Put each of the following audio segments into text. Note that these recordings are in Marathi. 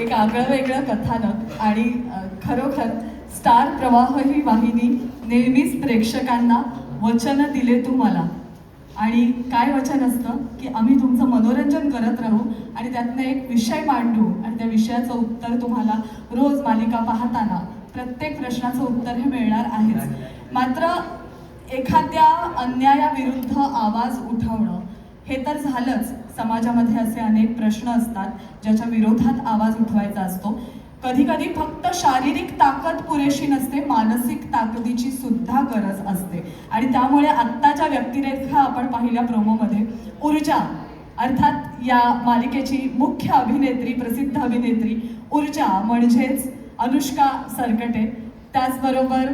एक आगळं वेगळं कथानक आणि खरोखर स्टार प्रवाह ही वाहिनी नेहमीच प्रेक्षकांना वचन दिले तू मला. आणि काय वचन असतं की आम्ही तुमचं मनोरंजन करत राहू आणि त्यातनं एक विषय मांडू आणि त्या विषयाचं उत्तर तुम्हाला रोज मालिका पाहताना प्रत्येक प्रश्नाचं उत्तर हे मिळणार आहेच. मात्र एखाद्या अन्यायाविरुद्ध आवाज उठवणं हे तर झालंच. समाजामध्ये असे अनेक प्रश्न असतात ज्याच्या विरोधात आवाज उठवायचा असतो. कधी कधी फक्त शारीरिक ताकद पुरेशी नसते, मानसिक ताकदीची सुद्धा गरज असते. आणि त्यामुळे आत्ताच्या व्यक्तिरेखा आपण पाहिल्या प्रोमोमध्ये ऊर्जा अर्थात या मालिकेची मुख्य अभिनेत्री, प्रसिद्ध अभिनेत्री ऊर्जा म्हणजेच अनुष्का सरकटे, त्याचबरोबर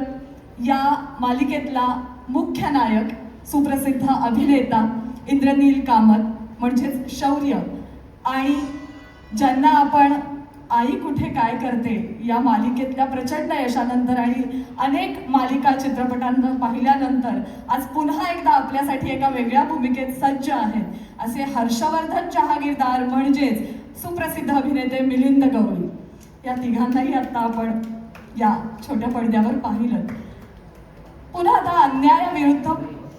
या मालिकेतला मुख्य नायक सुप्रसिद्ध अभिनेता इंद्रनील कामत म्हणजेच शौर्य, आणि ज्यांना आपण आई कुठे काय करते या मालिकेतल्या प्रचंड यशानंतर आणि अनेक मालिका चित्रपटांना पाहिल्यानंतर आज पुन्हा एकदा आपल्यासाठी एका वेगळ्या भूमिकेत सज्ज आहेत असे हर्षवर्धन जहागीरदार म्हणजेच सुप्रसिद्ध अभिनेते मिलिंद गवळी. या तिघांनाही आता आपण या छोट्या पडद्यावर पाहिलं. पुन्हा आता अन्यायाविरुद्ध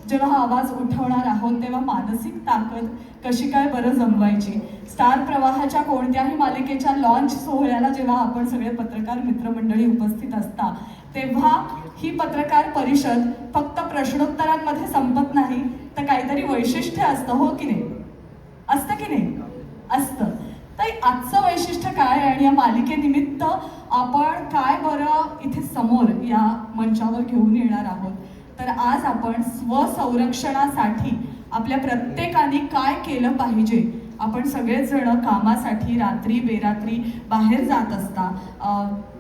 जेव्हा आवाज उठवणार आहोत तेव्हा मानसिक ताकद कशी काय बरं जमवायची. स्टार प्रवाहाच्या कोणत्याही मालिकेच्या लॉन्च सोहळ्याला जेव्हा आपण सगळे पत्रकार मित्रमंडळी उपस्थित असता तेव्हा ही पत्रकार परिषद फक्त प्रश्नोत्तरांमध्ये संपत नाही तर काहीतरी वैशिष्ट्य असतं, हो की नाही? असतं की नाही? असतं. तर आजचं वैशिष्ट्य काय आणि या मालिकेनिमित्त आपण काय बरं इथे समोर या मंचावर घेऊन येणार आहोत. तर आज आपण स्वसंरक्षणासाठी आपल्या प्रत्येकाने काय केलं पाहिजे. आपण सगळेच जण कामासाठी रात्री बेरात्री बाहेर जात असता,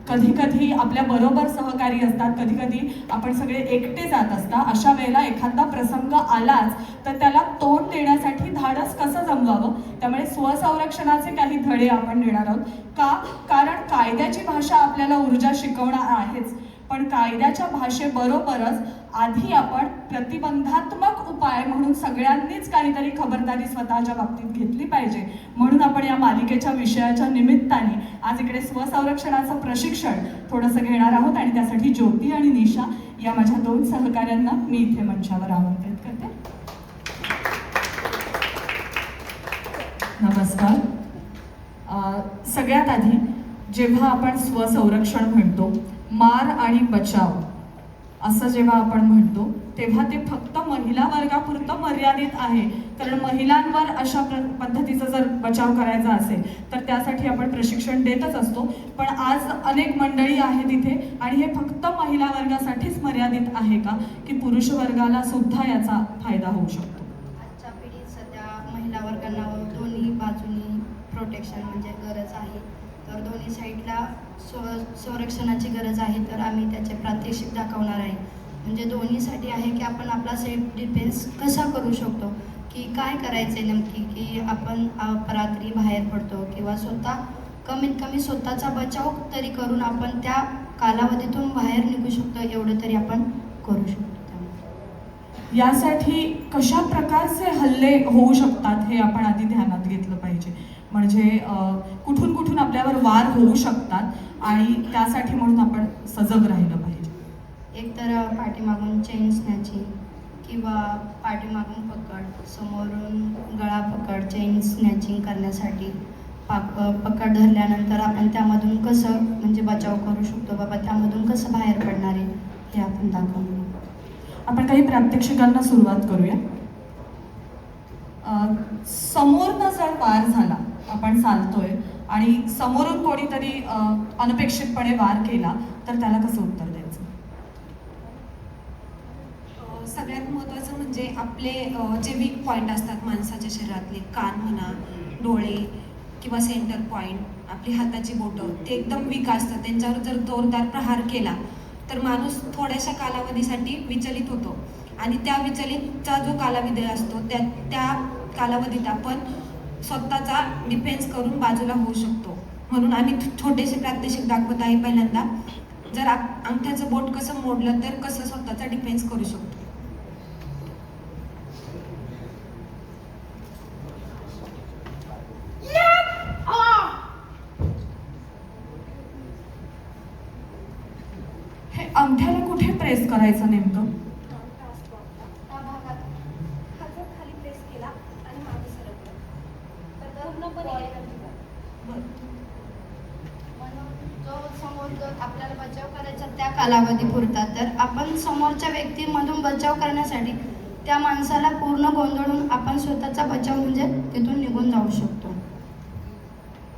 कधी कधी आपल्या बरोबर सहकारी असतात, कधी कधी आपण सगळे एकटे जात असता. अशा वेळेला एखादा प्रसंग आलाच तर त्याला तोंड देण्यासाठी धाडस कसं जमवावं, त्यामुळे स्वसंरक्षणाचे काही धडे आपण देणार आहोत. का? कारण कायद्याची भाषा आपल्याला ऊर्जा शिकवणार आहेच, पण कायद्याच्या भाषेबरोबरच आधी आपण प्रतिबंधात्मक उपाय म्हणून सगळ्यांनीच काहीतरी खबरदारी स्वतःच्या बाबतीत घेतली पाहिजे. म्हणून आपण या मालिकेच्या विषयाच्या निमित्ताने आज इकडे स्वसंरक्षणाचं प्रशिक्षण थोडंसं घेणार आहोत आणि त्यासाठी ज्योती आणि निशा या माझ्या दोन सहकाऱ्यांना मी इथे मंचावर आमंत्रित करते. नमस्कार. सगळ्यात आधी जेव्हा आपण स्वसंरक्षण म्हणतो, मार आणि बचाव असं जेव्हा आपण म्हणतो तेव्हा ते फक्त महिला वर्गापुरतं मर्यादित आहे. कारण महिलांवर अशा पद्धतीचा जर बचाव करायचा असेल तर त्यासाठी आपण प्रशिक्षण देतच असतो. पण आज अनेक मंडळी आहेत इथे आणि हे फक्त महिला वर्गासाठीच मर्यादित आहे का, की पुरुष वर्गाला सुद्धा याचा फायदा होऊ शकतो? आजच्या पिढीत सध्या महिला वर्गांना दोन्ही बाजूनी प्रोटेक्शन म्हणजे गरज आहे. तर दोन्ही साईडला संरक्षणाची गरज आहे. तर आम्ही त्याचे प्रात्यक्षिक दाखवणार आहे. म्हणजे दोन्हीसाठी आहे की आपण आपला सेल्फ डिफेन्स कसा करू शकतो, की काय करायचे नेमकी, की आपण रात्री बाहेर पडतो किंवा स्वतः कमीत कमी स्वतःचा बचाव तरी करून आपण त्या कालावधीतून बाहेर निघू शकतो, एवढं तरी आपण करू शकतो. यासाठी कशा प्रकारचे हल्ले होऊ शकतात हे आपण आधी ध्यानात घेतलं पाहिजे. म्हणजे कुठून कुठून आपल्यावर वार होऊ शकतात आणि त्यासाठी म्हणून आपण सजग राहिलं पाहिजे. एक तर पाठीमागून चेन स्नॅचिंग किंवा पाठीमागून पकड, समोरून गळा पकड, चेन स्नॅचिंग करण्यासाठी पकड धरल्यानंतर आपण त्यामधून कसं म्हणजे बचाव करू शकतो, बाबा त्यामधून कसं बाहेर पडणार आहे हे आपण दाखवू. आपण काही प्रात्यक्षिकांना सुरुवात करूया. समोरनं जर वार झाला, आपण चालतोय आणि समोरून कोणीतरी अनपेक्षितपणे वार केला तर त्याला कसं उत्तर द्यायचं? सगळ्यात महत्त्वाचं म्हणजे आपले जे वीक पॉईंट असतात माणसाच्या शरीरातले, कान म्हणा, डोळे किंवा सेंटर पॉईंट, आपली हाताची बोटं, ते एकदम वीक असतात. त्यांच्यावर जर जोरदार प्रहार केला तर माणूस थोड्याशा कालावधीसाठी विचलित होतो आणि त्या विचलितचा जो कालावधी असतो त्या कालावधीत आपण स्वतःचा डिफेन्स करून बाजूला होऊ शकतो. म्हणून आम्ही छोटेसे प्रात्यक्षिक दाखवत आहे. पहिल्यांदा जर अंगठ्याचं बोट कसं मोडलं तर कसं स्वतःचा डिफेन्स करू शकतो. अंगठ्याला कुठे प्रेस करायचं नेमकं? त्या भागात हा जर खाली प्रेस केला आणि मागे सरकलं तर पूर्णपणे बरं. म्हणून जो समोर जर आपल्याला बचाव करायचा त्या कालावधीपुरता, तर आपण समोरच्या व्यक्तीमधून बचाव करण्यासाठी त्या माणसाला पूर्ण गोंधळून आपण स्वतःचा बचाव म्हणजे तिथून निघून जाऊ शकतो.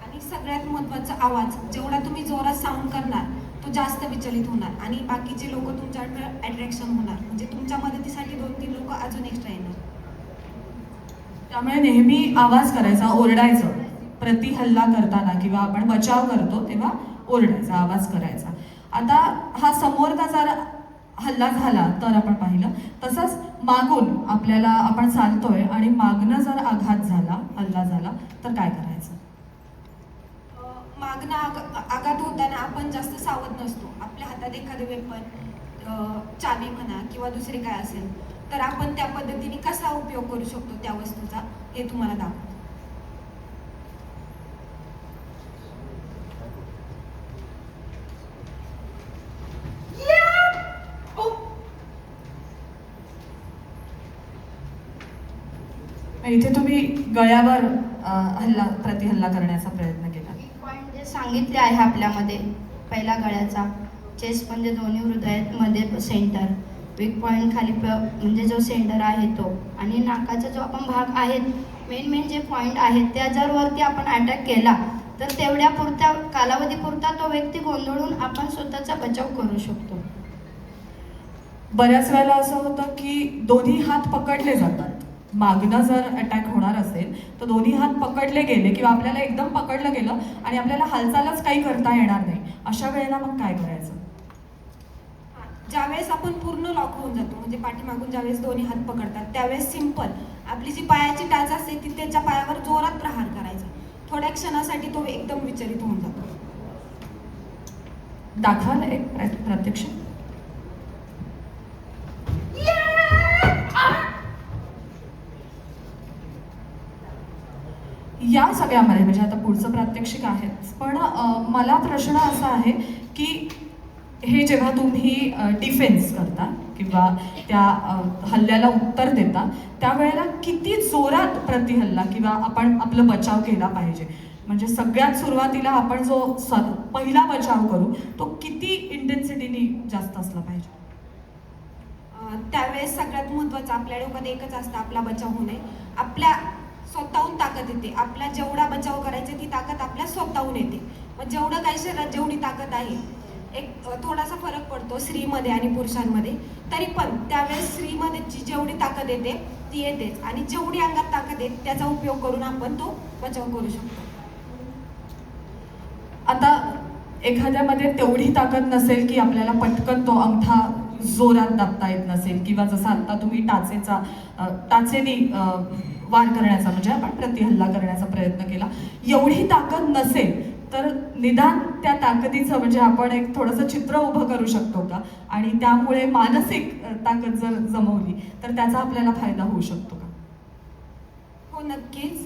आणि सगळ्यात महत्त्वाचा आवाज जेवढा तुम्ही जोरात साऊंड करणार तो जास्त विचलित होणार आणि बाकीचे लोक तुमच्याकडे अट्रॅक्शन होणार, म्हणजे तुमच्या मदतीसाठी 2-3 लोक अजून एक्स्ट्रा येणार. त्यामुळे नेहमी आवाज करायचा, ओरडायचं. प्रति हल्ला करताना किंवा आपण बचाव करतो तेव्हा ओरडायचा, आवाज करायचा. आता हा समोरचा जर हल्ला झाला तर आपण पाहिलं, तसंच मागून आपल्याला आपण चालतोय आणि मागनं जर आघात झाला, हल्ला झाला तर काय करायचं? मागणं आघात होताना आपण जास्त सावध नसतो. आपल्या हातात एखादं वेपन, चावी म्हणा किंवा दुसरे काय असेल, तर आपण त्या पद्धतीने कसा उपयोग करू शकतो त्या वस्तूचा हे तुम्हाला दाखवतो. इथे तुम्ही गळ्यावर प्रति हल्ला करण्याचा प्रयत्न केला. वीक पॉईंट जे सांगितले आहे आपल्यामध्ये, पहिला गळ्याचा, चेस्ट म्हणजे दोन्ही हृदयात मध्ये सेंटर, वीक पॉईंट खाली म्हणजे जो सेंटर आहे तो, आणि नाकाचा जो आपण भाग आहेत, मेन जे पॉईंट आहेत त्या जर वरती आपण अटॅक केला तर तेवढ्या पुरत्या कालावधीपुरता तो व्यक्ती गोंधळून आपण स्वतःचा बचाव करू शकतो. बऱ्याच वेळेला असं होतं की दोन्ही हात पकडले जातात. मागणं जर अटॅक होणार असेल तर दोन्ही हात पकडले गेले किंवा आपल्याला एकदम पकडलं गेलं आणि आपल्याला हालचालच काही करता येणार नाही, अशा वेळेला मग काय करायचं? ज्यावेळेस आपण पूर्ण लॉक होऊन जातो, म्हणजे पाठीमागून ज्यावेळेस दोन्ही हात पकडतात त्यावेळेस सिंपल आपली जी पायाची टाच असते ती त्याच्या पायावर जोरात प्रहार करायचा. थोड्या क्षणासाठी तो एकदम विचलित होऊन जातो. दाखवाल एक प्रत्यक्ष? या सगळ्यामध्ये म्हणजे आता पुढचं प्रात्यक्षिक आहेच, पण मला प्रश्न असा आहे की हे जेव्हा तुम्ही डिफेन्स करता किंवा त्या हल्ल्याला उत्तर देता त्यावेळेला किती जोरात प्रतिहल्ला किंवा आपण आपलं बचाव केला पाहिजे? म्हणजे सगळ्यात सुरुवातीला आपण जो पहिला बचाव करू तो किती इंटेन्सिटीने जास्त असला पाहिजे? त्यावेळेस सगळ्यात महत्त्वाचं आपल्या डोक्यात एकच असतं, आपला बचाव होणे. आपल्या स्वतःहून ताकद येते. आपला जेवढा बचाव करायचा ती ताकद आपल्या स्वतःहून येते. मग जेवढं काही शरीरात जेवढी ताकद आहे, एक थोडासा फरक पडतो स्त्रीमध्ये आणि पुरुषांमध्ये, तरी पण त्यावेळेस स्त्रीमध्ये जेवढी ताकद येते ती येतेच, आणि जेवढी अंगात ताकद येते त्याचा उपयोग करून आपण तो बचाव करू शकतो. आता एखाद्यामध्ये तेवढी ताकद नसेल की आपल्याला पटकन तो अंगठा जोरात दाबता येत नसेल, किंवा जसं आता तुम्ही टाचेने वार करण्याचा म्हणजे आपण प्रतिहल्ला करण्याचा प्रयत्न केला, एवढी ताकद नसेल तर निदान त्या ताकदीचं म्हणजे आपण एक थोडंसं चित्र उभं करू शकतो का? आणि त्यामुळे मानसिक ताकद जर जमवली तर त्याचा आपल्याला फायदा होऊ शकतो का? हो, नक्कीच.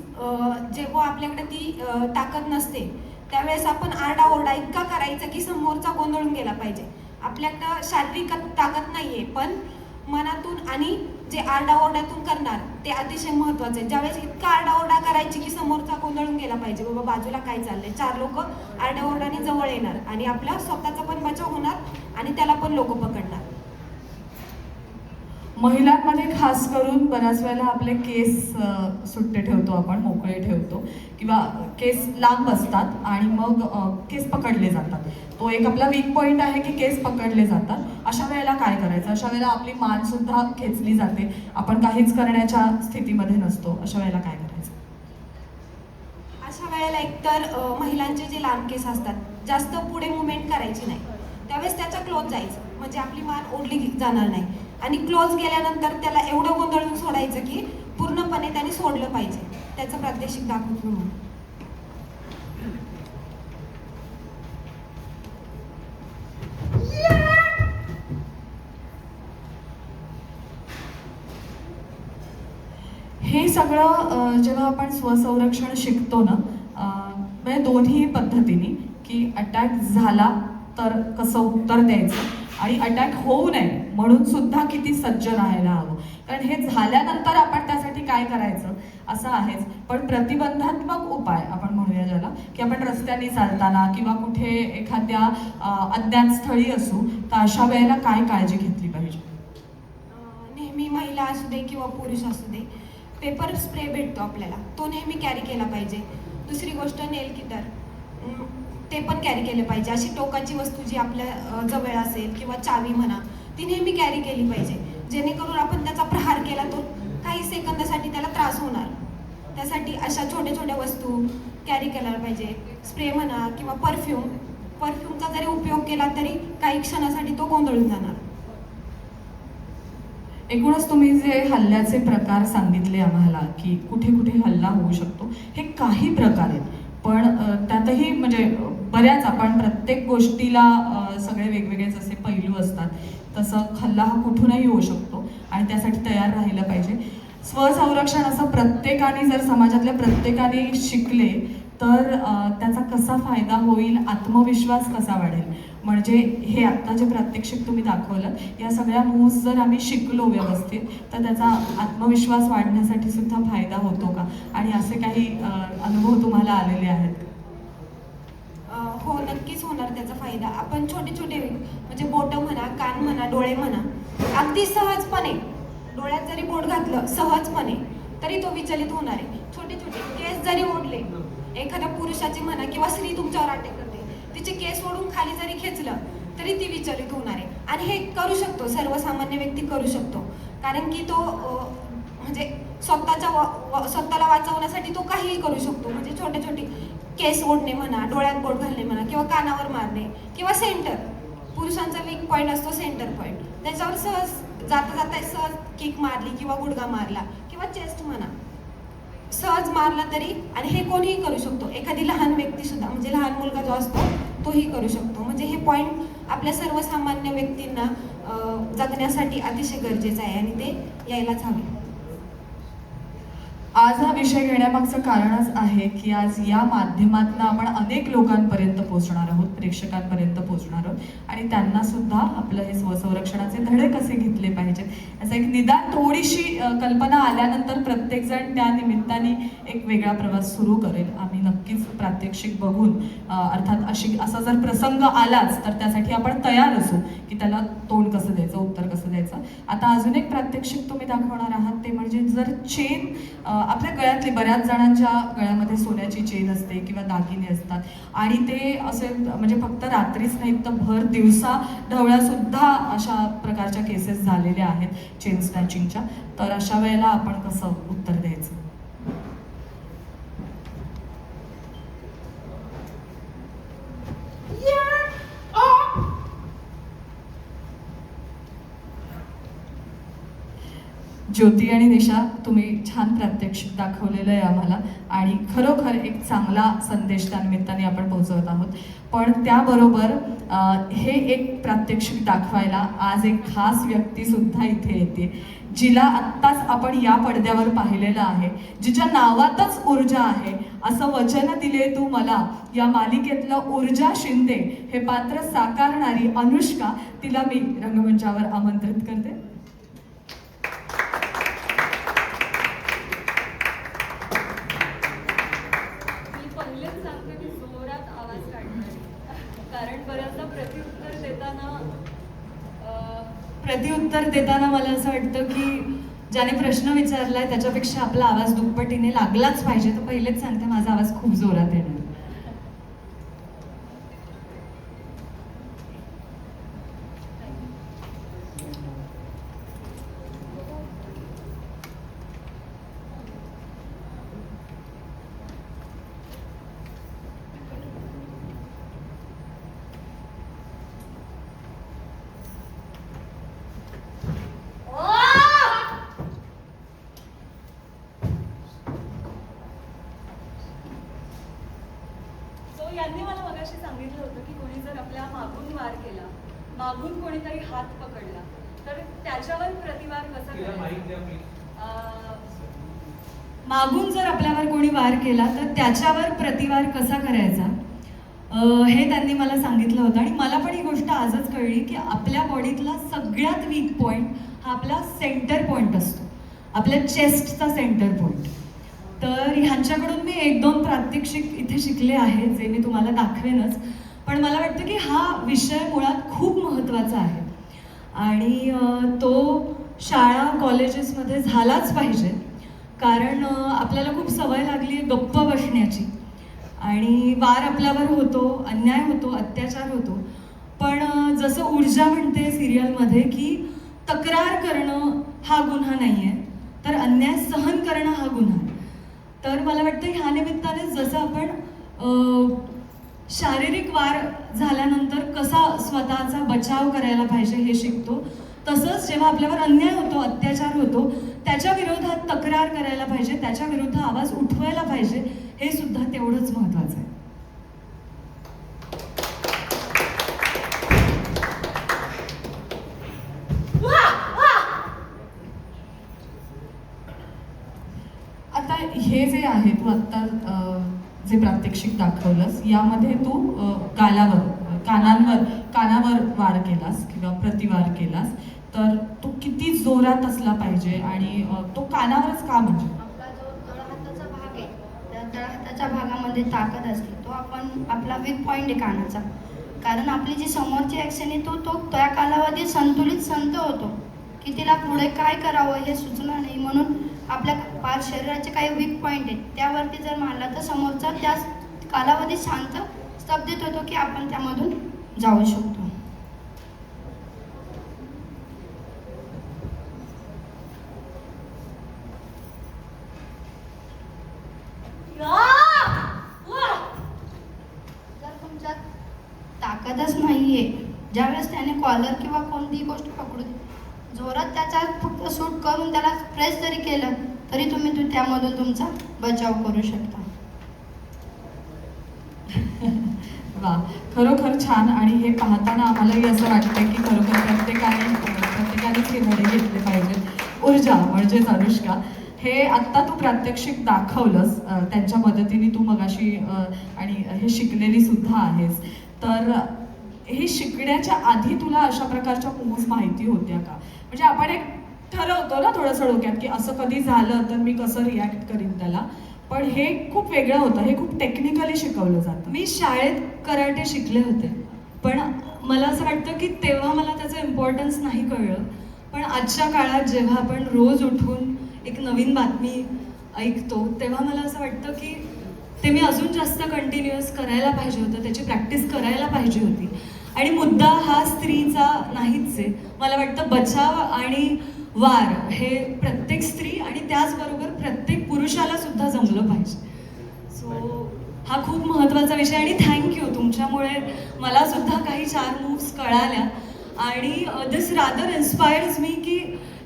जेव्हा आपल्याकडे ती ताकद नसते त्यावेळेस आपण आरडाओरडा इतका करायचा की समोरचा गोंधळून गेला पाहिजे. आपल्याकडं शारीरिक ताकद नाहीये, पण मनातून आणि जे आरडाओरड्यातून करणार ते अतिशय महत्त्वाचं आहे. ज्यावेळेस इतका आरडाओरडा करायची की समोरचा गोंधळून गेला पाहिजे, बाबा बाजूला काय चाललंय, 4 लोक आरडाओरडाने जवळ येणार आणि आपला स्वतःचा पण बचाव होणार आणि त्याला पण लोक पकडणार. महिलांमध्ये खास करून बऱ्याच वेळेला आपले केस सुट्टे ठेवतो आपण, मोकळे ठेवतो किंवा केस लांब असतात आणि मग केस पकडले जातात. तो एक आपला वीक पॉईंट आहे की केस पकडले जातात. अशा वेळेला काय करायचं? अशा वेळेला आपली मान सुद्धा खेचली जाते, आपण काहीच करण्याच्या स्थितीमध्ये नसतो. अशा वेळेला काय करायचं? अशा वेळेला एकतर महिलांचे जे लांब केस असतात जास्त पुढे मुवमेंट करायची नाही, त्यावेळेस त्याच्या क्लोज जायचं, म्हणजे आपली मान ओढली जाणार नाही. आणि क्लोज गेल्यानंतर त्याला एवढं गोंधळून सोडायचं की पूर्णपणे त्याने सोडलं पाहिजे. त्याचं प्रात्यक्षिक दाखवतो म्हणून. हे सगळं जेव्हा आपण स्वसंरक्षण शिकतो ना, म्हणजे दोन्ही पद्धतीने की अटॅक झाला तर कसं उत्तर द्यायचं आणि अटॅक होऊ नये म्हणून सुद्धा किती सज्ज राहायला हवं. कारण हे झाल्यानंतर आपण त्यासाठी काय करायचं असं आहेच, पण प्रतिबंधात्मक उपाय आपण म्हणूया ज्याला, की आपण रस्त्याने चालताना किंवा कुठे एखाद्या अज्ञात स्थळी असू तर अशा वेळेला काय काळजी घेतली पाहिजे? नेहमी महिला असू दे किंवा पुरुष असू दे, पेपर स्प्रे भेटतो आपल्याला, तो नेहमी कॅरी केला पाहिजे. दुसरी गोष्ट नेल किटर, ते पण कॅरी केले पाहिजे. अशी टोकाची वस्तू जी आपल्या जवळ असेल किंवा चावी म्हणा, ती नेहमी कॅरी केली पाहिजे, जेणेकरून आपण त्याचा प्रहार केला तर काही सेकंदासाठी त्याला त्रास होणार. त्यासाठी अशा छोट्या छोट्या वस्तू कॅरी केल्या पाहिजे. स्प्रे म्हणा किंवा परफ्यूमचा जरी उपयोग केला तरी काही क्षणासाठी तो गोंधळून जाणार. एकूणच तुम्ही जे हल्ल्याचे प्रकार सांगितले आम्हाला की कुठे कुठे हल्ला होऊ शकतो, हे काही प्रकार आहेत, पण त्यातही म्हणजे बऱ्याच आपण प्रत्येक गोष्टीला सगळे वेगवेगळे जसे पैलू असतात तसं हल्ला हा कुठूनही होऊ शकतो आणि त्यासाठी तयार राहिलं पाहिजे. स्वसंरक्षण असं प्रत्येकाने जर समाजातल्या प्रत्येकाने शिकले तर त्याचा कसा फायदा होईल, आत्मविश्वास कसा वाढेल. म्हणजे हे आत्ता जे प्रात्यक्षिक तुम्ही दाखवलं, या सगळ्या मूव्स जर आम्ही शिकलो व्यवस्थित तर त्याचा आत्मविश्वास वाढण्यासाठी सुद्धा फायदा होतो का, आणि असे काही अनुभव तुम्हाला आलेले आहेत? हो, नक्कीच होणार त्याचा फायदा. आपण छोटे छोटे म्हणजे बोटं म्हणा, कान म्हणा, डोळे म्हणा, अगदी सहजपणे डोळ्यात जरी बोट घातलं सहजपणे तरी तो विचलित होणार आहे. छोटे छोटे केस जरी ओढले, एखाद्या पुरुषाची म्हणा किंवा स्त्री तुमच्यावर अटॅक करते, तिचे केस ओढून खाली जरी खेचलं तरी ती विचलित होणार आहे. आणि हे करू शकतो, सर्वसामान्य व्यक्ती करू शकतो, कारण की तो म्हणजे स्वतःला वाचवण्यासाठी तो काहीही करू शकतो. म्हणजे छोटे छोटे केस ओढणे म्हणा, डोळ्यात बोट घालणे म्हणा, किंवा कानावर मारणे, किंवा सेंटर, पुरुषांचा वीक पॉईंट असतो सेंटर पॉईंट, त्याच्यावर सहज जाता जाता सहज किक मारली किंवा गुडघा मारला किंवा चेस्ट म्हणा, सहज मारला तरी, आणि हे कोणीही करू शकतो. एखादी लहान व्यक्ती सुद्धा, म्हणजे लहान मुलगा जो असतो तोही करू शकतो. म्हणजे हे पॉईंट आपल्या सर्वसामान्य व्यक्तींना जगण्यासाठी अतिशय गरजेचं आहे आणि ते यायलाच हवे. आज हा विषय घेण्यामागचं कारणच आहे की आज या माध्यमातून आपण अनेक लोकांपर्यंत पोहोचणार आहोत, प्रेक्षकांपर्यंत पोहोचणार आहोत, आणि त्यांना सुद्धा आपलं हे स्वसंरक्षणाचे धडे कसे घेतले पाहिजेत याचा एक निदान थोडीशी कल्पना आल्यानंतर प्रत्येकजण त्या निमित्ताने एक वेगळा प्रवास सुरू करेल. आम्ही नक्कीच प्रात्यक्षिक बघून अर्थात असा जर प्रसंग आलाच तर त्यासाठी आपण तयार असू की त्याला तोंड कसं द्यायचं, उत्तर कसं द्यायचं. आता अजून एक प्रात्यक्षिक तुम्ही दाखवणार आहात ते म्हणजे जर चेन, आपल्या गळ्यातली बऱ्याच जणांच्या गळ्यामध्ये सोन्याची चेन असते किंवा दागिने असतात आणि ते असे म्हणजे फक्त रात्रीच नाहीत तर भर दिवसा ढवळ्या सुद्धा अशा प्रकारच्या केसेस झालेल्या आहेत चेन स्नॅचिंगच्या. तर अशा वेळेला आपण कसं उत्तर द्यायचं? ज्योती आणि दिशा, तुम्ही छान प्रात्यक्षिक दाखवलेलं आहे आम्हाला आणि खरोखर एक चांगला संदेश त्या निमित्ताने आपण पोहोचवत आहोत. पण त्याबरोबर हे एक प्रात्यक्षिक दाखवायला आज एक खास व्यक्ती सुद्धा इथे येते, जिला आत्ताच आपण या पडद्यावर पाहिलेलं आहे, जिच्या नावातच ऊर्जा आहे. असं वचन दिले तू मला या मालिकेतलं ऊर्जा शिंदे हे पात्र साकारणारी अनुष्का, तिला मी रंगमंचावर आमंत्रित करते. कारण बऱ्याचदा प्रत्युत्तर देताना मला असं वाटतं की ज्याने प्रश्न विचारलाय त्याच्यापेक्षा आपला आवाज दुप्पटीने लागलाच पाहिजे. तर पहिलेच सांगते, माझा आवाज खूप जोरात येणार. यांनी मला मगाशी सांगितलं होतं की कोणी जर आपल्या मागून वार केला, मागून कोणीतरी हात पकडला तर त्याच्यावर प्रतिवार कसा करायचा? मागून जर आपल्यावर कोणी वार केला तर त्याच्यावर प्रतिवार कसा करायचा? हे त्यांनी मला सांगितलं होतं आणि मला पण ही गोष्ट आजच कळली की आपल्या बॉडीतला सगळ्यात वीक पॉईंट हा आपला सेंटर पॉईंट असतो, आपल्या चेस्टचा सेंटर पॉईंट. तर ह्यांच्याकडून मी 1-2 प्रात्यक्षिक इथे शिकले आहेत जे मी तुम्हाला दाखवेनच. पण मला वाटतं की हा विषय मुळात खूप महत्त्वाचा आहे आणि तो शाळा कॉलेजेसमध्ये झालाच पाहिजे. कारण आपल्याला खूप सवय लागली आहे गप्प बसण्याची आणि वार आपल्यावर होतो, अन्याय होतो, अत्याचार होतो. पण जसं ऊर्जा म्हणते सिरियलमध्ये की तक्रार करणं हा गुन्हा नाही आहे, तर अन्याय सहन करणं हा गुन्हा आहे. तर मला वाटतं ह्या निमित्ताने जसं आपण शारीरिक वार झाल्यानंतर कसा स्वतःचा बचाव करायला पाहिजे हे शिकतो, तसंच जेव्हा आपल्यावर अन्याय होतो, अत्याचार होतो, त्याच्या विरोधात तक्रार करायला पाहिजे, त्याच्या विरुद्ध आवाज उठवायला पाहिजे, हे सुद्धा तेवढंच महत्त्वाचं आहे. आता हे जे आहे तू आत्ता जे प्रात्यक्षिक दाखवलंस यामध्ये तू कानावर वार केलास किंवा प्रतिवार केलास, तर तो किती जोरात असला पाहिजे आणि तो कानावरच का म्हणजे? आपला जो तळहाताचा भाग आहे त्या तळहाताच्या भागामध्ये ताकद असते, तो आपला वीक पॉईंट आहे कानाचा. कारण आपली जी समोरची ॲक्शन आहे तो त्या कालावधीत संतुलित संत होतो की तिला पुढे काय करावं हे सुचना नाही. म्हणून आपल्या शरीराचे काही वीक पॉईंट आहेत त्यावरती जर मारला तर समोरचा त्या कालावधीत शांत स्तब्धित होतो की आपण त्यामधून जाऊ शकतो. जर तुमच्यात ताकदच नाहीये, ज्यावेळेस त्याने कॉलर किंवा कोणतीही गोष्ट पकडू दे, जोरात त्याच्यात फक्त सूट करून त्याला प्रेस जरी केलं तरी तुम्ही त्यामधून तुमचा बचाव करू शकता. वा, खरोखर छान. आणि हे पाहताना आम्हालाही असं वाटतं की खरोखर प्रत्येकानेच हे धडे घेतले पाहिजेत. ऊर्जा म्हणजेच अनुष्का, हे आत्ता तू प्रात्यक्षिक दाखवलंस, त्यांच्या मदतीने तू मगाशी आणि हे शिकलेली सुद्धा आहेस. तर हे शिकण्याच्या आधी तुला अशा प्रकारच्या मूव्ज माहिती होत्या का? म्हणजे आपण एक ठरवतो ना थोडंसं डोक्यात की असं कधी झालं तर मी कसं रिॲक्ट करीन त्याला, पण हे खूप वेगळं होतं, हे खूप टेक्निकली शिकवलं जातं. मी शाळेत कराटे शिकले होते, पण मला असं वाटतं की तेव्हा मला त्याचं इम्पॉर्टन्स नाही कळलं. पण आजच्या काळात जेव्हा आपण रोज उठून एक नवीन बातमी ऐकतो तेव्हा मला असं वाटतं की ते मी अजून जास्त कंटिन्युअस करायला पाहिजे होतं, त्याची प्रॅक्टिस करायला पाहिजे होती. आणि मुद्दा हा स्त्रीचा नाहीच आहे. मला वाटतं बचाव आणि वार हे प्रत्येक स्त्री आणि त्याचबरोबर प्रत्येक पुरुषाला सुद्धा जमलं पाहिजे. सो हा खूप महत्त्वाचा विषय आणि थँक्यू, तुमच्यामुळे मला सुद्धा काही 4 मूव्स कळाल्या आणि दिस रादर इन्स्पायर्स मी की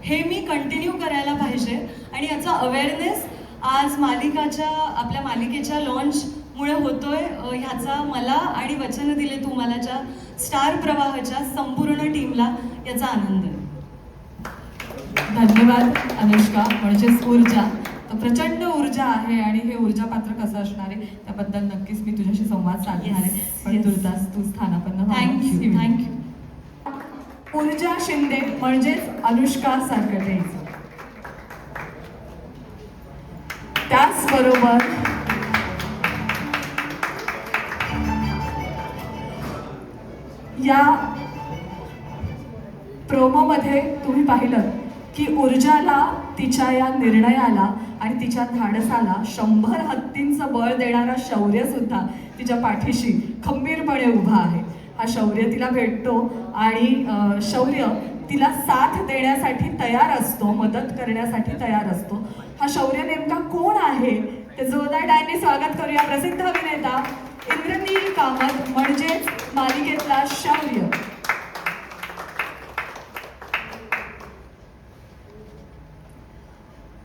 हे मी कंटिन्यू करायला पाहिजे. आणि याचा अवेअरनेस आज आपल्या मालिकेच्या लॉन्चमुळे होतोय, ह्याचा मला आणि वचन दिले तुम्हालाच्या स्टार प्रवाहाच्या संपूर्ण टीमला याचा आनंद आहे. धन्यवाद अनुष्का, म्हणजेच ऊर्जा. तर प्रचंड ऊर्जा आहे आणि हे ऊर्जा पात्र कसं असणार आहे त्याबद्दल नक्कीच मी तुझ्याशी संवाद साधणार आहे. पण तुर्तास तू स्थानापन्न. थँक्यू. ऊर्जा शिंदे म्हणजेच अनुष्का सारकटे. त्याचबरोबर या प्रोमोमध्ये तुम्ही पाहिलं की ऊर्जाला तिच्या या निर्णयाला आणि तिच्या धाडसाला 100 हत्तींचं बळ देणारा शौर्य सुद्धा तिच्या पाठीशी खंबीरपणे उभा आहे. हा शौर्य तिला भेटतो आणि शौर्य तिला साथ देण्यासाठी तयार असतो, मदत करण्यासाठी तयार असतो. हा शौर्य नेमका कोण आहे ते जोरदार टाळ्यांनी स्वागत करूया. प्रसिद्ध अभिनेता इंद्रनील कामत म्हणजेच मालिकेतला शौर्य.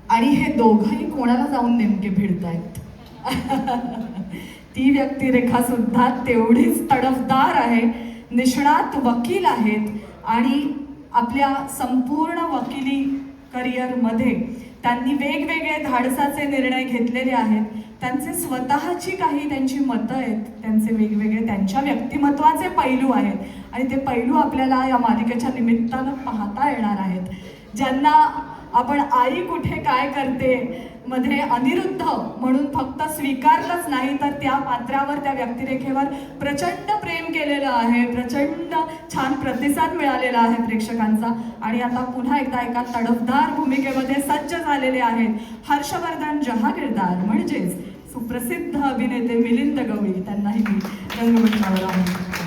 आणि हे दोघंही कोणाला जाऊन नेमके भिडतायत? ती व्यक्तिरेखा सुद्धा तेवढीच तडफदार आहे. निष्णात वकील आहेत आणि आपल्या संपूर्ण वकिली करिअरमध्ये त्यांनी वेगवेगळे धाडसाचे निर्णय घेतलेले आहेत. त्यांचे स्वतःची काही त्यांची मतं आहेत, त्यांचे वेगवेगळे त्यांच्या व्यक्तिमत्वाचे पैलू आहेत आणि ते पैलू आपल्याला या मालिकेच्या निमित्तानं पाहता येणार आहेत. ज्यांना आपण आई कुठे काय करते मध्ये अनिरुद्ध म्हणून फक्त स्वीकारलंच नाही तर त्या पात्रावर, त्या व्यक्तिरेखेवर प्रचंड प्रेम केलेलं आहे, प्रचंड छान प्रतिसाद मिळालेला आहे प्रेक्षकांचा. आणि आता पुन्हा एकदा एका तडफदार भूमिकेमध्ये सज्ज झालेले आहेत हर्षवर्धन जहागीरदार म्हणजेच सुप्रसिद्ध अभिनेते मिलिंद गवळी. त्यांनाही मी रंगमंचावर आमंत्रित करते.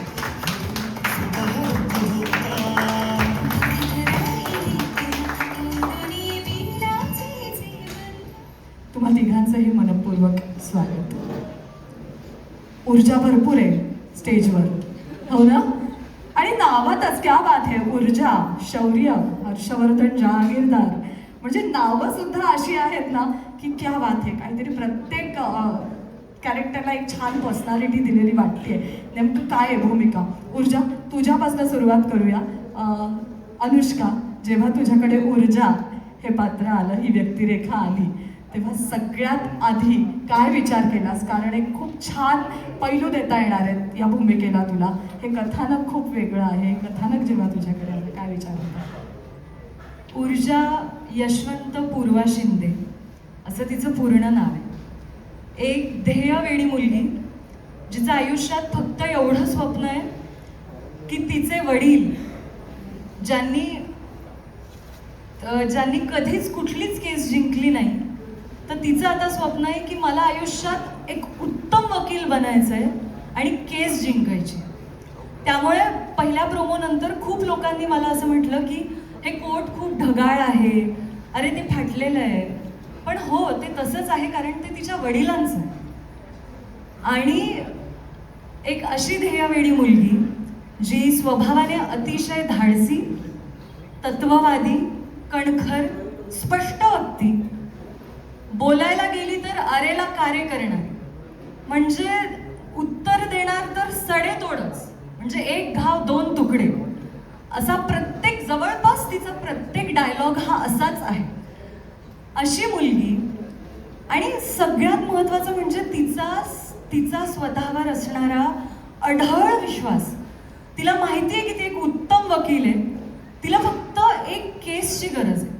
तुम्हा तिघांचंही मनपूर्वक स्वागत. ऊर्जा भरपूर आहे स्टेजवर, हो ना? आणि नावातच क्या बात आहे, ऊर्जा, शौर्य, हर्षवर्धन जहागीरदार, म्हणजे नावं सुद्धा अशी आहेत ना की क्या बात आहे. काहीतरी प्रत्येक कॅरेक्टरला एक छान पर्सनॅलिटी दिलेली वाटते. नेमकं काय आहे भूमिका? ऊर्जा, तुझ्यापासून सुरुवात करूया. अनुष्का, जेव्हा तुझ्याकडे ऊर्जा हे पात्र आलं, ही व्यक्तिरेखा आली, तेव्हा सगळ्यात आधी काय विचार केलास? कारण एक खूप छान पैलू देता येणार आहेत या भूमिकेला तुला. हे कथानक खूप वेगळं आहे. कथानक जेव्हा तुझ्याकडे आलं, काय विचार होता? ऊर्जा यशवंत पूर्वा शिंदे असं तिचं पूर्ण नाव आहे. एक ध्येयवेडी मुलगी जिचं आयुष्यात फक्त एवढं स्वप्न आहे की तिचे वडील ज्यांनी कधीच कुठलीच केस जिंकली नाही, तर तिचं आता स्वप्न आहे की मला आयुष्यात एक उत्तम वकील बनायचं आहे आणि केस जिंकायची. त्यामुळे पहिल्या प्रोमोनंतर खूप लोकांनी मला असं म्हटलं की हे कोट खूप ढगाळ आहे, अरे ते फाटलेलं आहे. पण हो, ते तसंच आहे कारण ते तिच्या वडिलांचं आहे. आणि एक अशी ध्येयवेडी मुलगी जी स्वभावाने अतिशय धाडसी, तत्ववादी, कणखर, स्पष्ट वक्ती, बोलायला गेली तर अरेला कार्य करणार, म्हणजे उत्तर देणार तर सडेतोडच, म्हणजे एक घाव दोन तुकडे असा प्रत्येक, जवळपास तिचा प्रत्येक डायलॉग हा असाच आहे. अशी मुलगी, आणि सगळ्यात महत्त्वाचं म्हणजे तिचा स्वतःवर असणारा अढळ विश्वास. तिला माहिती आहे की ती एक उत्तम वकील आहे, तिला फक्त एक केसची गरज आहे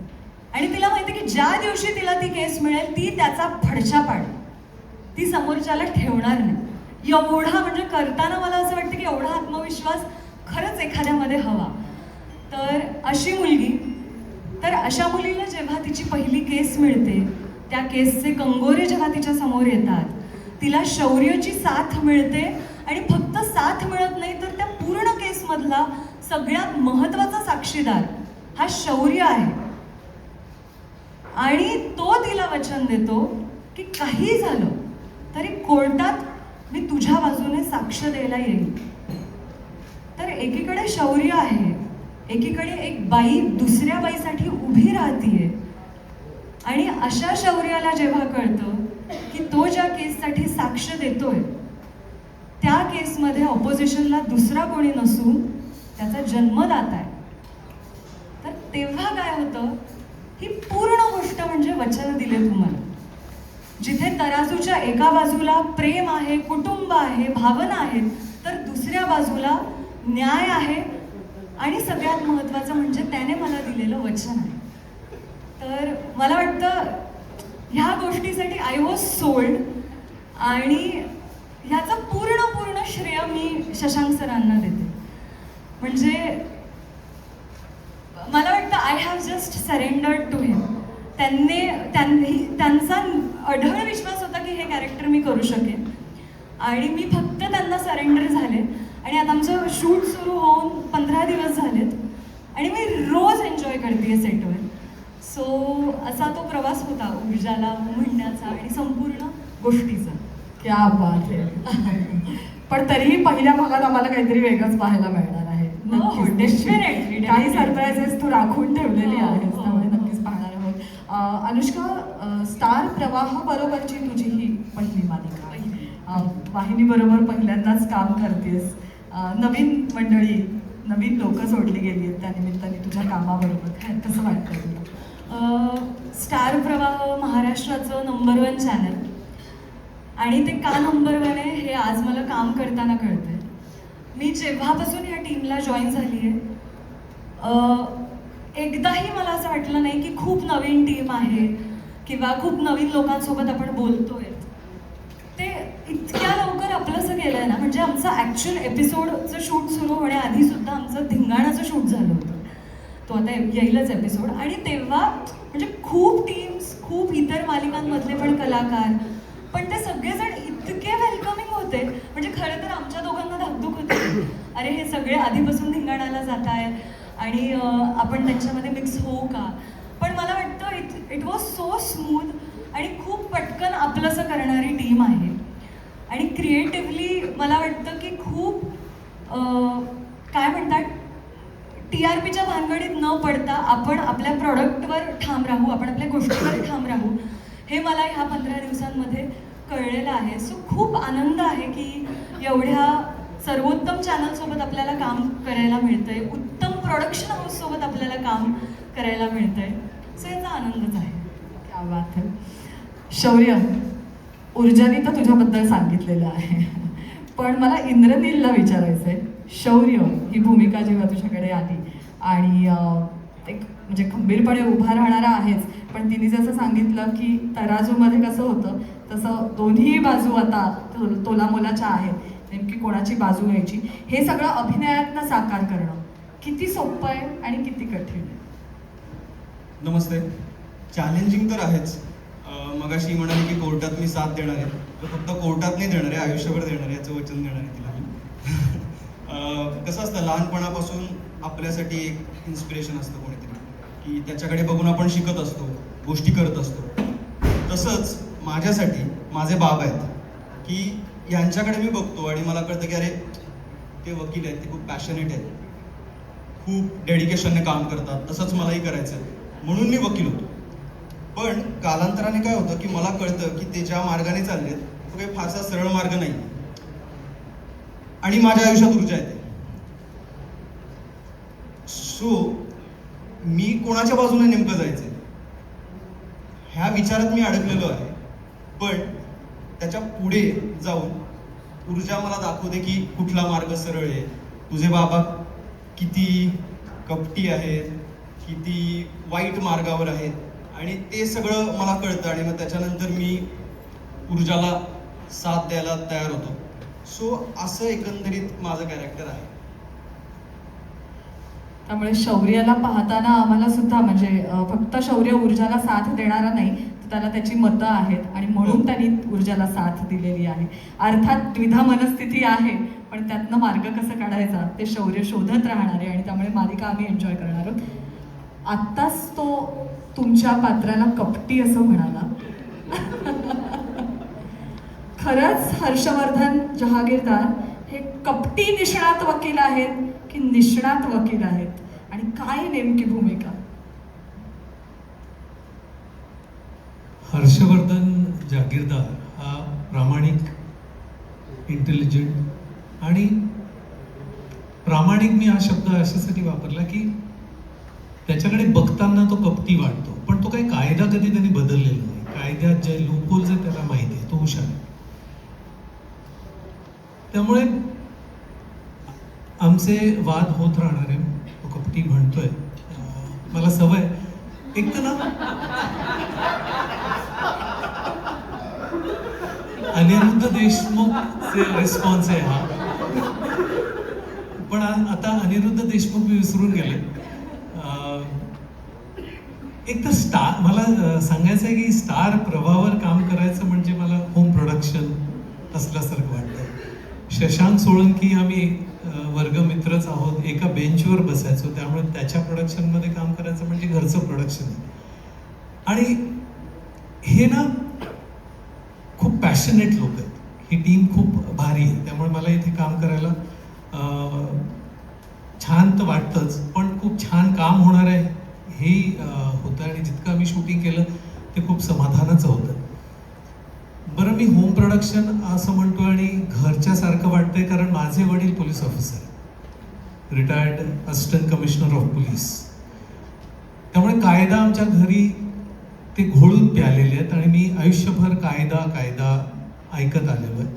आणि तिला माहिती आहे की ज्या दिवशी तिला ती केस मिळेल ती त्याचा फडशा पाडेल, ती समोरच्याला ठेवणार नाही. एवढा म्हणजे करताना मला असं वाटतं की एवढा आत्मविश्वास खरंच एखाद्यामध्ये हवा. तर अशी मुलगी, तर अशा मुलीला जेव्हा तिची पहिली केस मिळते, त्या केसचे कंगोरे जेव्हा तिच्या समोर येतात, तिला शौर्याची साथ मिळते आणि फक्त साथ मिळत नाही तर त्या पूर्ण केसमधला सगळ्यात महत्त्वाचा साक्षीदार हा शौर्य आहे. आणि तो तिला वचन देतो की काही झालं तरी कोर्टात मी तुझ्या बाजूने साक्ष द्यायला येईल. तर एकीकडे शौर्य आहे, एकीकडे एक बाई दुसऱ्या बाईसाठी उभी राहतीये. आणि अशा शौर्याला जेव्हा कळतं की तो ज्या केससाठी साक्ष देतोय त्या केसमध्ये ऑपोजिशनला दुसरा कोणी नसून त्याचा जन्मदाता आहे, तर तेव्हा काय होतं, ही पूर्ण गोष्ट म्हणजे वचन दिले तुम्हाला. जिथे तराजूच्या एका बाजूला प्रेम आहे, कुटुंब आहे, भावना आहेत, तर दुसऱ्या बाजूला न्याय आहे आणि सगळ्यात महत्त्वाचं म्हणजे त्याने मला दिलेलं वचन आहे. तर मला वाटतं ह्या गोष्टीसाठी आय वॉज सोल्ड. आणि ह्याचं पूर्ण श्रेय मी शशांक सरांना देते. म्हणजे मला वाटतं I have just surrendered to him. त्यांचा अढळ विश्वास होता की हे कॅरेक्टर मी करू शकेन आणि मी फक्त त्यांना सरेंडर झाले. आणि आता आमचं शूट सुरू होऊन 15 दिवस झालेत आणि मी रोज एन्जॉय करते सेटवर. सो असा तो प्रवास होता ऊर्जाला म्हणण्याचा आणि संपूर्ण गोष्टीचा. क्या बात आहे. पण तरीही पहिल्या भागात आम्हाला काहीतरी वेगळंच पाहायला मिळणार आहे. नक्कीच, डेफिनेटली काही सरप्राइजेस तू राखून ठेवलेली आहेस, हो. त्यामुळे नक्कीच पाहणार आहोत. अनुष्का, स्टार प्रवाह बरोबरची तुझी ही पहिली मालिका आहे. वाहिनी बरोबर पहिल्यांदाच काम करतेस. नवीन मंडळी, नवीन लोक जोडली गेली आहेत त्यानिमित्ताने तुझ्या कामाबरोबर. काय कसं वाटतं तुला? स्टार प्रवाह महाराष्ट्राचं नंबर 1 चॅनल, आणि ते का नंबर 1 आहे हे आज मला काम करताना कळतंय. मी जेव्हापासून ह्या टीमला जॉईन झाली आहे, एकदाही मला असं वाटलं नाही की खूप नवीन टीम आहे किंवा खूप नवीन लोकांसोबत आपण बोलतोय. ते इतक्या लवकर आपलंसं केलंय ना, म्हणजे आमचं ॲक्च्युअल एपिसोडचं शूट सुरू होण्याआधी सुद्धा आमचं धिंगाणाचं शूट झालं होतं. तो आता येईलच एपिसोड. आणि तेव्हा म्हणजे खूप टीम्स, खूप इतर मालिकांमधले पण कलाकार, पण ते सगळेजण इतके वेलकमिंग होते. म्हणजे खरं तर आमच्या दोघांना धाकधूक होती, अरे हे सगळे आधीपासून धिंगाणाला जात आहे आणि आपण त्यांच्यामध्ये मिक्स होऊ का. पण मला वाटतं इट वॉज सो स्मूथ आणि खूप पटकन आपलंसं करणारी टीम आहे. आणि क्रिएटिव्हली मला वाटतं की खूप काय म्हणतात, TRPच्या भानगडीत न पडता आपण आपल्या प्रॉडक्टवर ठाम राहू, आपण आपल्या गोष्टीवर ठाम राहू, हे मला ह्या 15 दिवसांमध्ये कळलेलं आहे. सो खूप आनंद आहे की एवढ्या सर्वोत्तम चॅनलसोबत आपल्याला काम करायला मिळतंय, उत्तम प्रोडक्शन हाऊससोबत आपल्याला काम करायला मिळतंय. सो याचा आनंदच आहे. क्या बात है. शौर्य, ऊर्जानी तर तुझ्याबद्दल सांगितलेलं आहे, पण मला इंद्रनीलला विचारायचं आहे. शौर्य ही भूमिका जेव्हा तुझ्याकडे आली आणि एक म्हणजे खंबीरपणे उभा राहणारा आहेच, पण तिने जसं सांगितलं की तराजूमध्ये कसं होतं तसं दोन्ही बाजू आता तोलामोलाच्या आहेत, नेमकी कोणाची बाजू घ्यायची, हे सगळं अभिनयातनं साकार करणं किती सोपं आहे आणि किती कठीण आहे? नमस्ते. चॅलेंजिंग तर आहेच. मगाशी म्हणाले की कोर्टात मी साथ देणार आहे, तर फक्त कोर्टात नाही देणार आहे, आयुष्यभर देणार आहे, याचं वचन देणार आहे तिला मी. कसं असतं, लहानपणापासून आपल्यासाठी एक इन्स्पिरेशन असतं कोणीतरी, की त्याच्याकडे बघून आपण शिकत असतो, गोष्टी करत असतो. तसंच माझ्यासाठी माझे बाबा आहेत, की यांच्याकडे मी बघतो आणि मला कळतं की अरे ते वकील आहेत, ते खूप पॅशनेट आहेत, खूप डेडिकेशनने काम करतात, तसंच मलाही करायचं आहे, म्हणून मी वकील होतो. पण कालांतराने काय होतं की मला कळतं की ते ज्या मार्गाने चाललेत तो काही फारसा सरळ मार्ग नाही, आणि माझ्या आयुष्यात ऊर्जा येते. सो मी कोणाच्या बाजूने नेमकं जायचंय ह्या विचारात मी अडकलेलो आहे. पण त्याच्या पुढे जाऊन ऊर्जा मला दाखवते की कुठला मार्ग सरळ आहे. तुझे बाबा किती कपटी आहेत, किती वाईट मार्गावर आहेत, आणि ते सगळं मला कळतं, आणि मग त्याच्यानंतर मी ऊर्जाला साथ द्यायला तयार होतो. सो असं एकंदरीत माझं कॅरेक्टर आहे. त्यामुळे शौर्याला पाहताना आम्हाला सुद्धा म्हणजे फक्त शौर्य ऊर्जाला साथ देणारा नाही, तर त्याला त्याची मतं आहेत आणि म्हणून त्यांनी ऊर्जाला साथ दिलेली आहे. अर्थात द्विधा मनस्थिती आहे, पण त्यातनं मार्ग कसं काढायचा ते शौर्य शोधत राहणार आहे, आणि त्यामुळे मालिका आम्ही एन्जॉय करणार आहोत. आत्ताच तो तुमच्या पात्राला कपटी असं म्हणाला. खरंच हर्षवर्धन जहागीरदार हे कपटी निष्णात वकील आहेत की निष्णात वकील आहेत, आणि काय नेमकी भूमिका? हर्षवर्धन जागीरदार हा प्रामाणिक, इंटेलिजंट आणि प्रामाणिक, मी हा शब्द अशासाठी वापरला की त्याच्याकडे बघताना तो कपटी वाटतो, पण तो काही कायदा कधी त्यांनी बदललेला नाही. कायद्यात जे लूपहोल्स आहेत त्याला माहिती आहे, तो हुशार आहे. त्यामुळे आमचे वाद होत राहणार आहे. तो कपटी म्हणतोय, मला सवय एक तर ना अनिरुद्ध देशमुखचे रिस्पॉन्स आहे हा, पण आता अनिरुद्ध देशमुख मी विसरून गेले. एक तर स्टार, मला सांगायचं आहे की स्टार प्रवाहावर काम करायचं म्हणजे मला होम प्रोडक्शन असल्यासारखं वाटतं. शशांक सोळंकी आम्ही वर्गमित्रच आहोत, एका बेंचवर बसायचो, त्यामुळे त्याच्या प्रोडक्शनमध्ये काम करायचं म्हणजे घरचं प्रोडक्शन आहे. आणि हे ना खूप पॅशनेट लोक आहेत, ही टीम खूप भारी आहे, त्यामुळे मला इथे काम करायला छान तर वाटतंच, पण खूप छान काम होणार आहे हेही होतं, आणि जितकं आम्ही शूटिंग केलं ते खूप समाधानाचं होतं. बरं, मी होम प्रोडक्शन असं म्हणतो आणि घरच्यासारखं वाटतंय कारण माझे वडील police officer, retired assistant commissioner of police. त्यामुळे कायदा आमच्या घरी ते घोळून प्यालेले आहेत आणि मी आयुष्यभर कायदा कायदा ऐकत आलेलो आहे.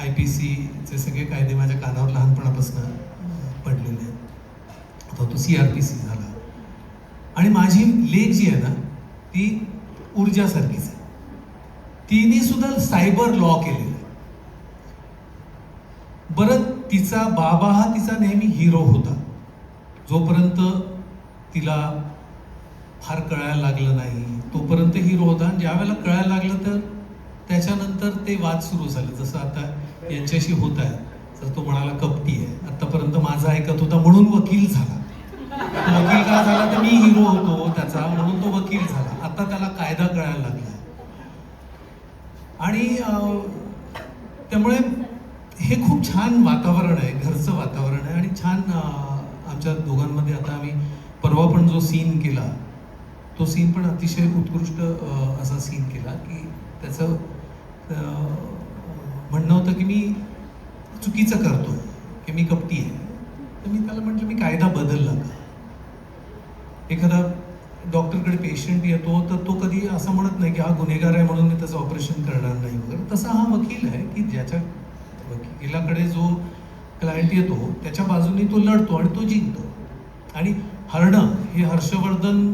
IPCचे सगळे कायदे माझ्या कानावर लहानपणापासून पडलेले आहेत. आता तो CRPC झाला. आणि माझी लेक जी आहे ना ती ऊर्जासारखीच आहे. तिने सुद्धा सायबर लॉ केलेला आहे. बरं, तिचा बाबा हा तिचा नेहमी हिरो होता. जोपर्यंत तिला फार कळायला लागलं नाही तोपर्यंत हिरो होता, आणि ज्या वेळेला कळायला लागलं तर त्याच्यानंतर ते वाद सुरू झाले, जसं आता यांच्याशी होत आहे. तर तो म्हणाला कपटी आहे, आतापर्यंत माझा ऐकत होता म्हणून वकील झाला. तो वकील का झाला तर मी हिरो होतो त्याचा, म्हणून तो वकील झाला. आता त्याला कायदा कळायला लागला. आणि त्यामुळे हे खूप छान वातावरण आहे, घरचं वातावरण आहे. आणि छान आमच्या दोघांमध्ये आता आम्ही परवा पण जो सीन केला तो सीन पण अतिशय उत्कृष्ट असा सीन केला की त्याचं म्हणणं होतं की मी चुकीचं करतो, की मी कपटी आहे. तर मी त्याला म्हटलं मी कायदा बदलला का? एखादा डॉक्टरकडे पेशंट येतो तर तो कधी असं म्हणत नाही की हा गुन्हेगार आहे म्हणून मी त्याचं ऑपरेशन करणार नाही वगैरे. तसा हा वकील आहे की ज्याच्या वकिलाकडे जो क्लायंट येतो त्याच्या बाजूने तो लढतो आणि तो जिंकतो. आणि हरणं हे हर्षवर्धन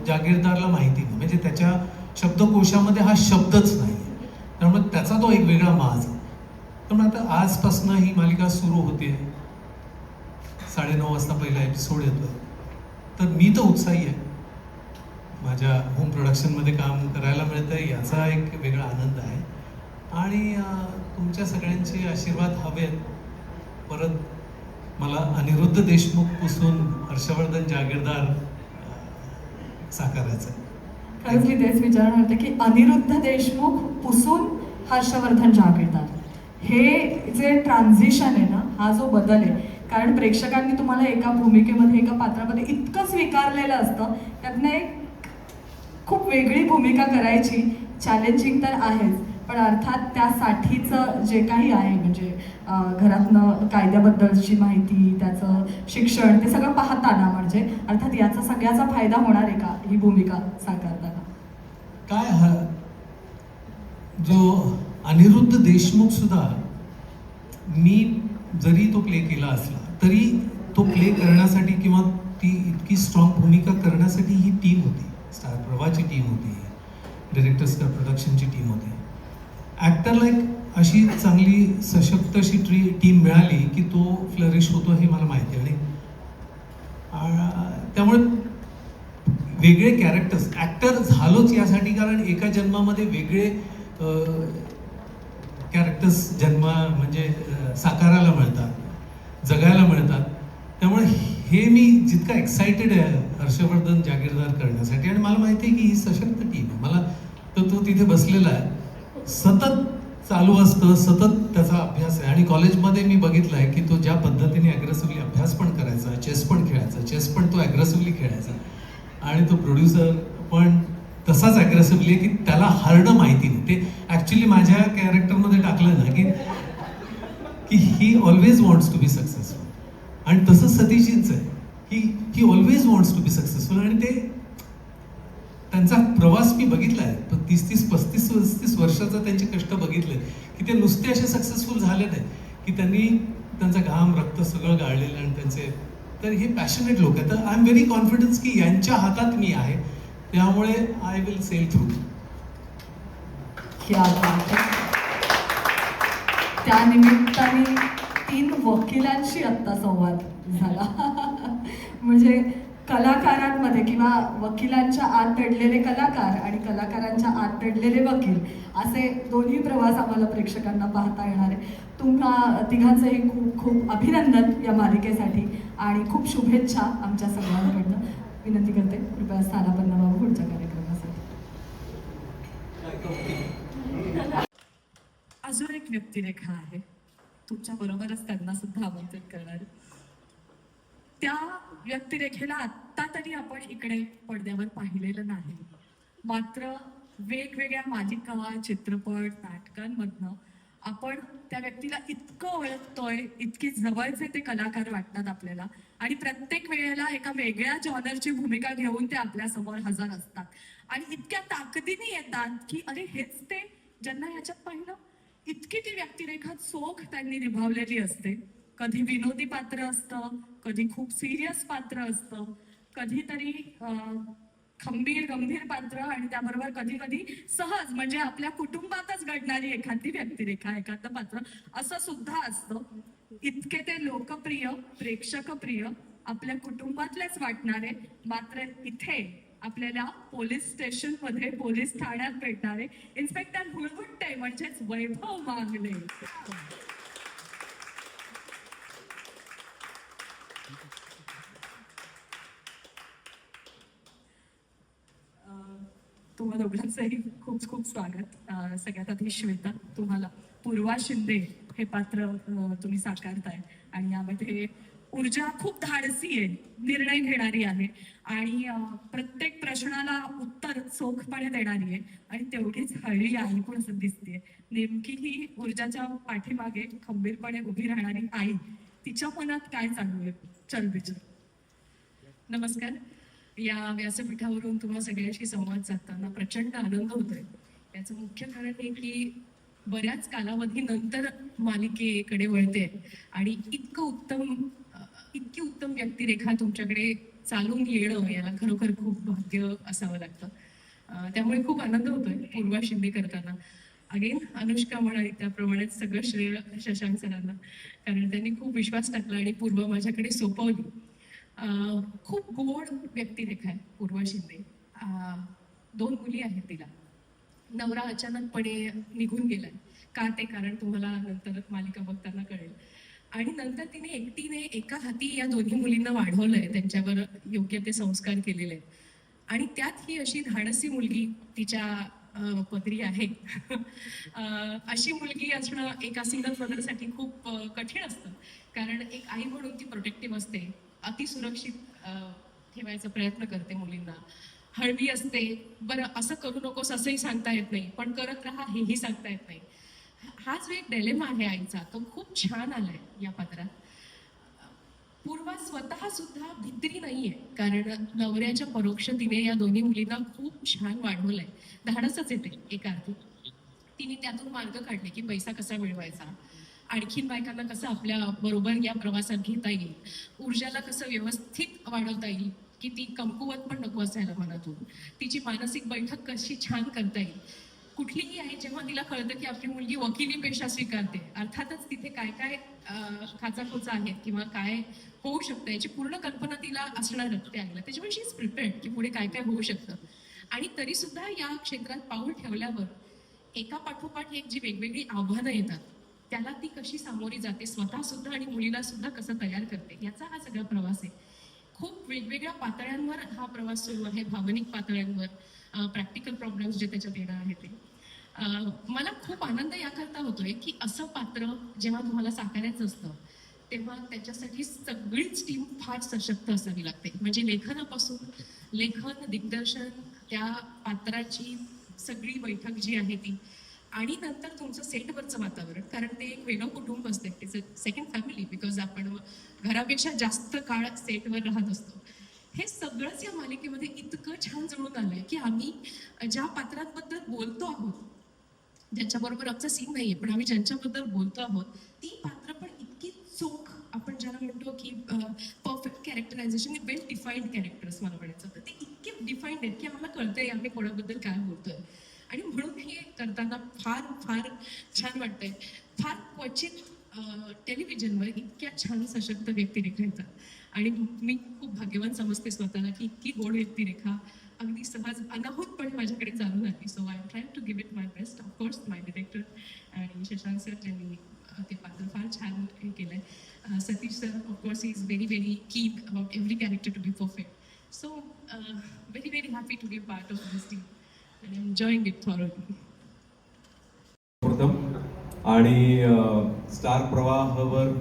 जागीरदारला माहिती नाही, म्हणजे त्याच्या शब्दकोशामध्ये हा शब्दच नाही. त्यामुळे त्याचा तो एक वेगळा माज. त्यामुळे आता आजपासून ही मालिका सुरू होते, 9:30 वाजता पहिला एपिसोड येतो. तर मी तर उत्साही आहे. माझ्या होम प्रोडक्शनमध्ये काम करायला मिळतं आहे याचा एक वेगळा आनंद आहे. आणि तुमच्या सगळ्यांचे आशीर्वाद हवेत. परत मला अनिरुद्ध देशमुख पासून हर्षवर्धन जागीरदार साकारायचं. खरंच मी तेच विचारणार होते की अनिरुद्ध देशमुख पुसून हर्षवर्धन जागीरदार, हे जे ट्रान्झिशन आहे ना, हा जो बदल आहे, कारण प्रेक्षकांनी तुम्हाला एका भूमिकेमध्ये एका पात्रामध्ये इतकं स्वीकारलेलं असतं, त्यातनं एक खूप वेगळी भूमिका करायची चॅलेंजिंग तर आहेच, पण अर्थात त्यासाठीचं जे काही आहे म्हणजे घरातनं कायद्याबद्दलची माहिती, त्याचं शिक्षण, ते सगळं पाहताना म्हणजे अर्थात याचा सगळ्याचा फायदा होणार आहे का ही भूमिका साकारताना? काय हा जो अनिरुद्ध देशमुख सुद्धा, मी जरी तो प्ले केला असला तरी तो प्ले करण्यासाठी किंवा ती इतकी स्ट्रॉंग भूमिका करण्यासाठी ही टीम होती, स्टार प्रवाहची टीम होती, डिरेक्टर स्टार प्रोडक्शनची टीम होती. ॲक्टरला एक अशी चांगली सशक्त अशी टीम मिळाली की तो फ्लरिश होतो हे मला माहिती आहे. आणि त्यामुळे वेगळे कॅरेक्टर्स, ॲक्टर झालोच यासाठी कारण एका जन्मामध्ये वेगळे कॅरेक्टर्स म्हणजे साकारायला मिळतात, जगायला मिळतात. त्यामुळे हे मी जितका एक्सायटेड आहे हर्षवर्धन जागीरदार करण्यासाठी, आणि मला माहिती आहे की ही सशक्त टीम आहे. मला तर तो तिथे बसलेला आहे, सतत चालू असतं, सतत त्याचा अभ्यास आहे. आणि कॉलेजमध्ये मी बघितलं आहे की तो ज्या पद्धतीने ॲग्रेसिव्हली अभ्यास पण करायचा, चेस पण खेळायचा, चेस पण तो ॲग्रेसिव्हली खेळायचा. आणि तो प्रोड्युसर पण तसाच ॲग्रेसिव्हली आहे की त्याला हरणं माहिती नाही. ते ॲक्च्युली माझ्या कॅरेक्टरमध्ये टाकलं ना की he always wants to be successful. आणि तसंच सतीशजींचं आहे की he always wants to be successful. आणि ते त्यांचा प्रवास मी बघितला आहे, 30-30, 35-35 वर्षाचा त्यांचे कष्ट बघितले की ते नुसते असे सक्सेसफुल झाले नाही की त्यांनी त्यांचा घाम रक्त सगळं गाळलेलं आणि त्यांचे. तर हे पॅशनेट लोक आहेत. तर आय एम व्हेरी कॉन्फिडन्स की यांच्या हातात मी आहे, त्यामुळे आय विल सेल थ्रू. त्या निमित्ताने 3 वकिलांशी आत्ता संवाद झाला. म्हणजे कलाकारांमध्ये किंवा वकिलांच्या आत दडलेले कलाकार आणि कलाकारांच्या आत दडलेले वकील असे दोन्ही प्रवास आम्हाला प्रेक्षकांना पाहता येणार आहे. तुम्हा तिघांचंही खूप खूप अभिनंदन या मालिकेसाठी आणि खूप शुभेच्छा आमच्या सगळ्यांकडनं. विनंती करते कृपया स्थानापन्न व्हावं पुढच्या कार्यक्रमासाठी. अजून एक व्यक्तिरेखा आहे तुमच्या बरोबरच त्यांना सुद्धा आमंत्रित करणार. त्या व्यक्तिरेखेला आत्ता तरी आपण इकडे पडद्यावर पाहिलेलं नाही, मात्र वेगवेगळ्या मालिका, चित्रपट, नाटकांमधनं आपण त्या व्यक्तीला इतकं ओळखतोय, इतके जवळचे ते कलाकार वाटतात आपल्याला आणि प्रत्येक वेळेला एका वेगळ्या जॉनरची भूमिका घेऊन ते आपल्या समोर हजर असतात आणि इतक्या ताकदीने येतात की अरे हेच ते ज्यांना ह्याच्यात पाहिलं. इतकी ती व्यक्तिरेखा चोख त्यांनी निभावलेली असते. कधी विनोदी पात्र असतं, कधी खूप सिरियस पात्र असतं, कधीतरी खंबीर गंभीर पात्र आणि त्याबरोबर कधी कधी सहज म्हणजे आपल्या कुटुंबातच घडणारी एखादी व्यक्तिरेखा, एखादं पात्र असं सुद्धा असतं. इतके ते लोकप्रिय, प्रेक्षकप्रिय, आपल्या कुटुंबातलेच वाटणारे, मात्र इथे आपल्याला पोलीस स्टेशन मध्ये पोलीस ठाण्यात भेटणारे इन्स्पेक्टर हुळहुट्टे म्हणजेच वैभव मांगले. तुम्हा दोघांचंही खूप खूप स्वागत. सगळ्यात आधी श्वेता, तुम्हाला पूर्वा शिंदे हे पात्र तुम्ही साकारताय आणि यामध्ये ऊर्जा खूप धाडसी आहे, निर्णय घेणारी आहे आणि प्रत्येक प्रश्नाला उत्तर चोखपणे देणारी आहे आणि तेवढीच हळवी आई पण असं दिसते. नेमकी ही ऊर्जाच्या पाठीमागे खंबीरपणे उभी राहणारी आई, तिच्या मनात काय चालू आहे? चल विचार. नमस्कार. या व्यासपीठावरून तुम्हा सगळ्यांशी संवाद साधताना प्रचंड आनंद होतोय. याचं मुख्य कारण हे की बऱ्याच कालावधीनंतर मालिकेकडे वळते आणि इतकी उत्तम व्यक्तिरेखा तुमच्याकडे चालून येणं याला खरोखर खूप भाग्य असावं लागतं. त्यामुळे खूप आनंद होतोय पूर्वा शिंदे करताना. अगेन अनुष्का म्हणाली त्याप्रमाणेच सगळं श्रेय शशांक सरांना, कारण त्यांनी खूप विश्वास टाकला आणि पूर्व माझ्याकडे सोपवली. खूप गोड व्यक्तिरेखा आहे पूर्वा शिंदे. 2 मुली आहेत तिला. नवरा अचानकपणे निघून गेलाय. का ते कारण तुम्हाला नंतर मालिका बघताना कळेल. आणि नंतर तिने एकटीने एका हाती या दोन्ही मुलींना वाढवलंय, त्यांच्यावर योग्य ते संस्कार केलेले आहेत. आणि त्यात ही अशी धाडसी मुलगी तिच्या पदरी आहे. अशी मुलगी असणं एका सिंगल मदरसाठी खूप कठीण असतं, कारण एक आई म्हणून ती प्रोटेक्टिव्ह असते, अतिसुरक्षित ठेवायचा प्रयत्न करते मुलींना, हळवी असते. बरं असं करू नकोस असंही सांगता येत नाही, पण करत राहा हेही सांगता येत नाही. हाच जो एक डिलेमा आहे आईचा, तो खूप छान आलाय या पात्रात. पूर्वा स्वतः सुद्धा भित्री नाहीये, कारण नवऱ्याच्या परोक्षतेने या दोन्ही मुलींना खूप छान वाढवलंय. धाडसच येते एका अर्थी. तिने त्यातून मार्ग काढले की पैसा कसा मिळवायचा, आणखीन बायकांना कसं आपल्या बरोबर या प्रवासात घेता येईल, ऊर्जाला कसं व्यवस्थित वाढवता येईल की ती कमकुवत पण नको असायला मनातून, तिची मानसिक बैठक कशी छान करता येईल. कुठलीही आहे जेव्हा तिला कळतं की आपली मुलगी वकिली पेशा स्वीकारते, अर्थातच तिथे काय काय खाचाखोचा आहेत किंवा काय होऊ शकतं याची पूर्ण कल्पना तिला असणार त्या आईला. त्याच्यामुळे शी इज प्रिपेअर्ड की पुढे काय काय होऊ शकतं. आणि तरी सुद्धा या क्षेत्रात पाऊल ठेवल्यावर एका पाठोपाठ एक जी वेगवेगळी आव्हानं येतात त्याला ती कशी सामोरी जाते, स्वतः सुद्धा आणि मुलीला सुद्धा कसं तयार करते, याचा हा सगळा प्रवास आहे. खूप वेगवेगळ्या पातळ्यांवर हा प्रवास सुरू आहे, भावनिक पातळ्यांवर, प्रॅक्टिकल प्रॉब्लेम्स जे त्याच्यात येणार आहे ते. मला खूप आनंद याकरता होतोय की असं पात्र जेव्हा तुम्हाला साकारायचं असतं तेव्हा त्याच्यासाठी सगळीच टीम फार सशक्त असावी लागते. म्हणजे लेखनापासून लेखन, दिग्दर्शन, त्या पात्राची सगळी बैठक जी आहे ती, आणि नंतर तुमचं सेटवरचं वातावरण, कारण ते एक वेगळं कुटुंब असतं, it's a second family, because आपण घरापेक्षा जास्त काळ सेटवर राहत असतो. हे सगळंच या मालिकेमध्ये इतकं छान जुळून आलंय की आम्ही ज्या पात्रांबद्दल बोलतो आहोत, ज्यांच्याबरोबर आमचा सीन नाहीये, पण आम्ही ज्यांच्याबद्दल बोलतो आहोत ती पात्र पण इतकी चोख, आपण ज्याला म्हणतो की परफेक्ट कॅरेक्टरायझेशन, वेल डिफाईन्ड कॅरेक्टर्स मला म्हणायचं, तर ते इतके डिफाईन्ड आहेत की आम्हाला कळतंय आम्ही कोणाबद्दल काय बोलतोय. आणि म्हणून हे करताना फार फार छान वाटतंय. फार क्वचित टेलिव्हिजनवर इतक्या छान सशक्त व्यक्तिरेखा येतात आणि मी खूप भाग्यवान समजते स्वतःला की इतकी गोड व्यक्तिरेखा अगदी सहज अनाहूतपणे माझ्याकडे चालून आली. So I am try to give it my best. Of course my director आणि शशांक सर ज्यांनी ते पात्र फार छान हे केलं आहे. Satish sir of course he is very very keen about every character to be perfect. So very very happy to be part of this team and enjoying it thoroughly. आणि स्टार प्रवाहावर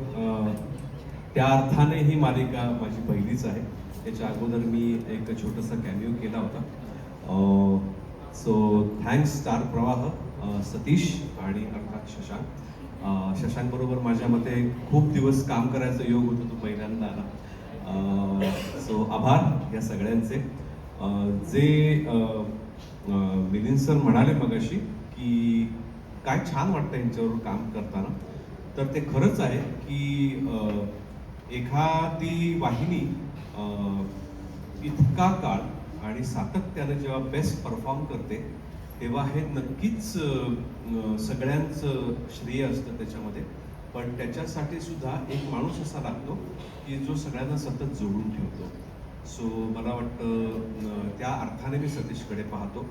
त्या अर्थाने ही मालिका माझी पहिलीच आहे. त्याच्या अगोदर मी एक छोटासा कॅमिओ केला होता. सो थँक्स स्टार प्रवाह, सतीश आणि अर्थात शशांक. शशांक बरोबर माझ्या मते खूप दिवस काम करायचं योग होतं, तो पहिल्यांदा आला. सो आभार या सगळ्यांचे. जे मिलिंद सर म्हणाले मगाशी की काय छान वाटतं यांच्यावर काम करताना, तर ते खरंच आहे की एखादी वाहिनी इतका काळ आणि सातत्याने जेव्हा बेस्ट परफॉर्म करते तेव्हा हे नक्कीच सगळ्यांचं श्रेय असतं त्याच्यामध्ये. पण त्याच्यासाठी सुद्धा एक माणूस असा लागतो की जो सगळ्यांना सतत जोडून ठेवतो. सो मला वाटतं त्या अर्थाने मी सतीशकडे पाहतो.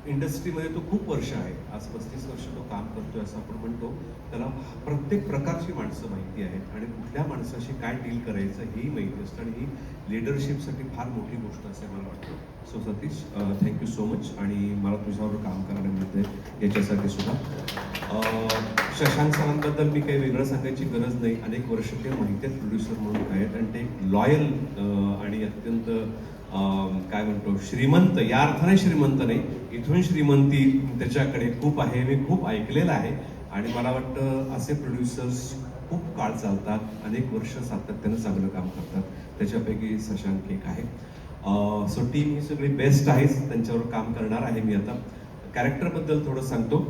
इंडस्ट्रीमध्ये तो खूप वर्ष आहे, आज 35 वर्ष तो काम करतोय असं आपण म्हणतो. त्याला प्रत्येक प्रकारची माणसं माहिती आहेत आणि कुठल्या माणसाशी काय डील करायचं हेही माहिती असतं, आणि ही लिडरशिपसाठी फार मोठी गोष्ट असे मला वाटतं. So Satish, thank you so much, आणि मला तुझ्यावर काम करायला मिळतंय याच्यासाठी सुद्धा. शशांक सरांबद्दल मी काही वेगळं सांगायची गरज नाही. अनेक वर्ष ते माहिती आहेत प्रोड्युसर म्हणून आहेत, आणि ते एक लॉयल आणि अत्यंत काय म्हणतो श्रीमंत, या अर्थाने श्रीमंत नाही, इथून श्रीमंती त्याच्याकडे खूप आहे. मी खूप ऐकलेलं आहे, आणि मला वाटतं असे प्रोड्युसर्स खूप काळ चालतात, अनेक वर्ष सातत्यानं चांगलं काम करतात. त्याच्यापैकी शशांक एक आहे. सो टीम ही सगळी बेस्ट आहेच, त्यांच्यावर काम करणार आहे मी आता. कॅरेक्टरबद्दल थोडं सांगतो.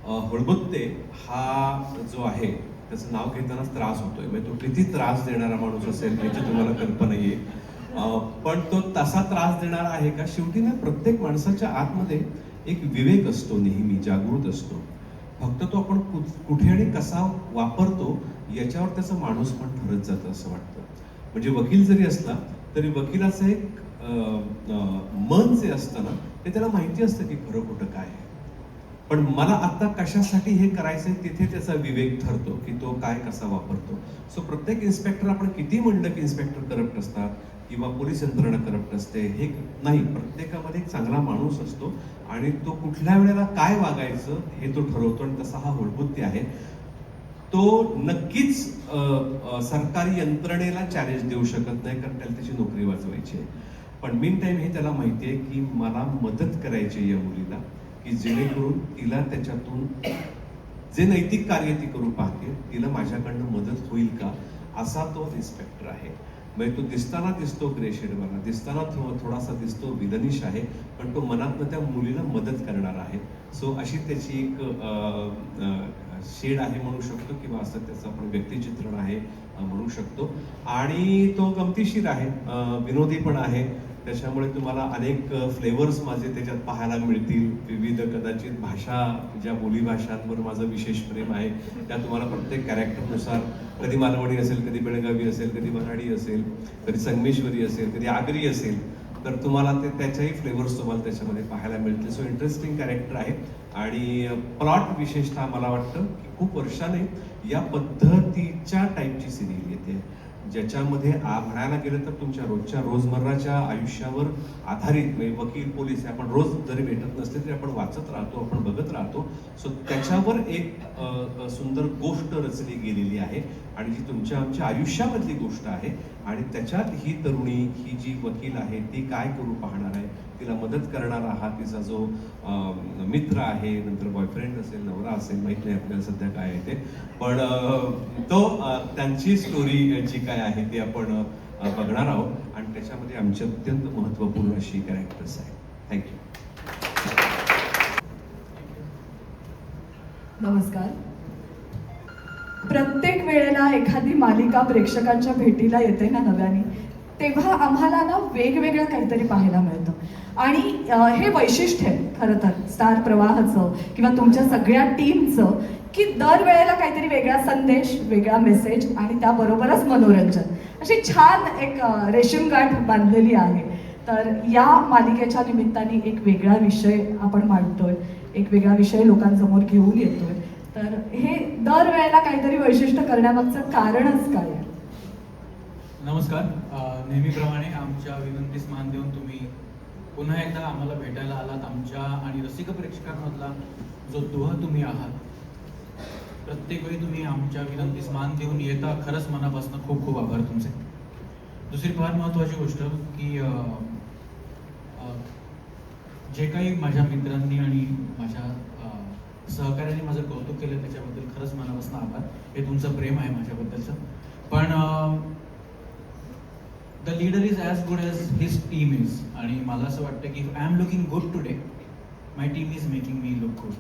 होळबुत्ते हा जो आहे त्याचं नाव घेतानाच त्रास होतोय, म्हणजे तो किती त्रास देणारा माणूस असेल याची तुम्हाला कल्पना येईल. पण तो तसा त्रास देणारा आहे का? शेवटी ना प्रत्येक माणसाच्या आतमध्ये एक विवेक असतो, नेहमी जागृत असतो. फक्त तो आपण कुठे आणि कसा वापरतो याच्यावर त्याचा माणूस पण ठरत जातं असं वाटतं. म्हणजे वकील जरी असला तरी वकिलाचं एक मन जे असतं ना ते त्याला माहिती असतं की खरं खोटं काय आहे. पण मला आता कशासाठी हे करायचंय तिथे त्याचा विवेक ठरतो की तो काय कसा वापरतो. सो प्रत्येक इन्स्पेक्टर, आपण किती म्हणलं की इन्स्पेक्टर करप्ट असतात किंवा पोलीस यंत्रणा करप्ट असते, हे नाही. प्रत्येकामध्ये एक चांगला माणूस असतो आणि तो कुठल्या वेळेला काय वागायचं हे तो ठरवतो, आणि तसा हा होळबुत्ते आहे. तो नक्कीच सरकारी यंत्रणेला चॅलेंज देऊ शकत नाही, कारण त्याला त्याची नोकरी वाचवायची आहे. पण मीन टाइम हे त्याला माहिती आहे की मला मदत करायची आहे या मुलीला, की जेणेकरून तिला त्याच्यातून जे नैतिक कार्य ती करू पाहते तिला माझ्याकडनं मदत होईल का, असा तो इन्स्पेक्टर आहे. म्हणजे तो दिसताना दिसतो ग्रे शेडवाला, दिसताना थोडासा दिसतो विलनिश आहे, पण तो मनातनं त्या मुलीला मदत करणार आहे. सो अशी त्याची एक शेड आहे म्हणू शकतो, किंवा असं त्याचं आपण व्यक्तिचित्रण आहे म्हणू शकतो. आणि तो गमतीशीर आहे, विनोदी पण आहे. त्याच्यामुळे तुम्हाला अनेक फ्लेवर्स माझे त्याच्यात पाहायला मिळतील. विविध कदाचित भाषा, ज्या बोलीभाषांवर माझं विशेष प्रेम आहे त्या तुम्हाला प्रत्येक कॅरेक्टरनुसार, कधी मालवणी असेल, कधी बेळगावी असेल, कधी मराठी असेल, कधी संगमेश्वरी असेल, कधी आगरी असेल, तर तुम्हाला ते त्याच्याही फ्लेवर्स तुम्हाला त्याच्यामध्ये पाहायला मिळतील. सो इंटरेस्टिंग कॅरेक्टर आहे. आणि प्लॉट विशेषतः मला वाटतं की खूप वर्षाने या पद्धतीच्या टाईपची सिरियल येते, ज्याच्यामध्ये म्हणायला गेलं तर तुमच्या रोजमर्राच्या आयुष्यावर आधारित, म्हणजे वकील पोलीस आपण रोज जरी भेटत नसले तरी आपण वाचत राहतो, आपण बघत राहतो. सो त्याच्यावर एक सुंदर गोष्ट रचली गेलेली आहे, आणि जी तुमच्या आमच्या आयुष्यामधली गोष्ट आहे. आणि त्याच्यात ही तरुणी, ही जी वकील आहे ती काय करू पाहणार आहे, तिला मदत करणारा हा तिचा जो मित्र आहे, नंतर बॉयफ्रेंड असेल, नवरा असेल, माहित नाही आपल्याला सध्या काय आहे ते, पण तो त्यांची स्टोरी जी काय आहे ती आपण बघणार आहोत. आणि त्याच्यामध्ये आमची अत्यंत महत्त्वपूर्ण अशी कॅरेक्टर्स आहे. थँक्यू. नमस्कार. प्रत्येक वेळेला एखादी मालिका प्रेक्षकांच्या भेटीला येते ना नव्याने, तेव्हा आम्हाला ना वेगवेगळं काहीतरी पाहायला मिळतं. आणि हे वैशिष्ट्य आहे खरं तर स्टार प्रवाहाचं किंवा तुमच्या सगळ्या टीमचं, की दरवेळेला काहीतरी वेगळा संदेश, वेगळा मेसेज आणि त्याबरोबरच मनोरंजन, अशी छान एक रेशीमगाठ बांधलेली आहे. तर या मालिकेच्या निमित्ताने एक वेगळा विषय आपण मांडतोय, एक वेगळा विषय लोकांसमोर घेऊन येतोय. तर हे दरवेळेला काहीतरी वैशिष्ट्य करण्यामागचं कारणच काय आहे? नमस्कार. नेहमीप्रमाणे आमच्या विनंतीस मान देऊन तुम्ही पुन्हा एकदा आम्हाला भेटायला आलात. आमच्या आणि रसिक प्रेक्षकांमधला जो दुवा तुम्ही आहात, प्रत्येक वेळी तुम्ही आमच्या विनंतीस मान देऊन येता. खरंच मनापासून खूप खूप आभार तुमचे. दुसरी फार महत्त्वाची गोष्ट की जे काही माझ्या मित्रांनी आणि माझ्या सहकार्याने माझं कौतुक केलं त्याच्याबद्दल खरंच मनापासून आभार. हे तुमचं प्रेम आहे माझ्याबद्दलचं. पण the leader is as good as his team is. आणि मला असं वाटतं की I am looking good today, my team is making me look good.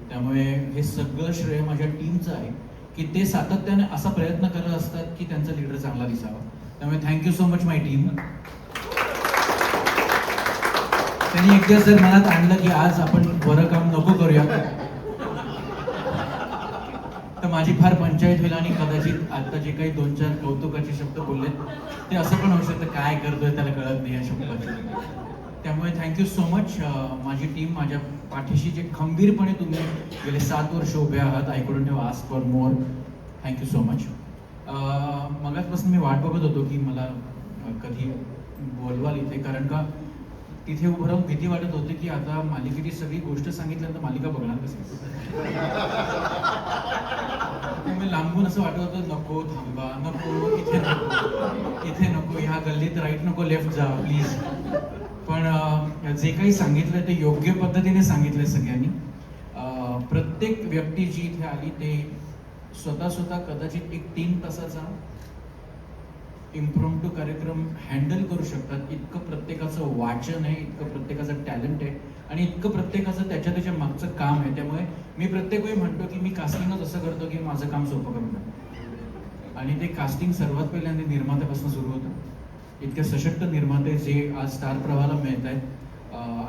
त्यामुळे हे सगळं श्रेय माझ्या टीमचं आहे की ते सातत्याने असा प्रयत्न करत असतात की त्यांचा लीडर चांगला दिसावा. त्यामुळे थँक्यू सो मच माय टीम. त्यांनी एक दिवस जर मनात आणलं की आज आपण बरं काम नको करूया, तर माझी फार पंचायत होईल आणि कदाचित आता जे काही 2-4 कौतुकाचे शब्द बोललेत ते असं पण होऊ शकतं काय करतोय त्याला कळत नाही या शब्दाचे. त्यामुळे थँक्यू सो मच. माझी टीम माझ्या पाठीशी जे खंबीरपणे तुम्ही गेले 7 वर्ष उभे आहात. I couldn't have asked for more. Thank you so much. मगाचपासून मी वाट बघत होतो की मला कधी बोलवाल इथे, कारण का तिथे उभं राहून भीती वाटत होती की आता मालिकेची सगळी गोष्ट सांगितल्यानंतर मालिका बघणार कशी. मी लांबून असं वाटत होतं नको थांबा, नको इथे नको, इथे नको, ह्या गल्लीत राईट नको लेफ्ट जा प्लीज. पण जे काही सांगितलं ते योग्य पद्धतीने सांगितलं सगळ्यांनी. प्रत्येक व्यक्ती जी इथे आली ते स्वतः कदाचित एक 3 तासाचा इम्प्रॉम्प्टू कार्यक्रम हँडल करू शकतात. इतकं प्रत्येकाचं वाचन आहे, इतकं प्रत्येकाचं टॅलेंट आहे आणि इतकं प्रत्येकाचं त्याच्या मागचं काम आहे. त्यामुळे मी प्रत्येक वेळी म्हणतो की मी कास्टिंगच असं करतो की माझं काम सोपं करून टाकतो. आणि ते कास्टिंग सर्वात पहिल्यांदा निर्मात्यापासून सुरू होतं. इतके सशक्त निर्माते जे आज स्टार प्रवाहाला मिळत आहेत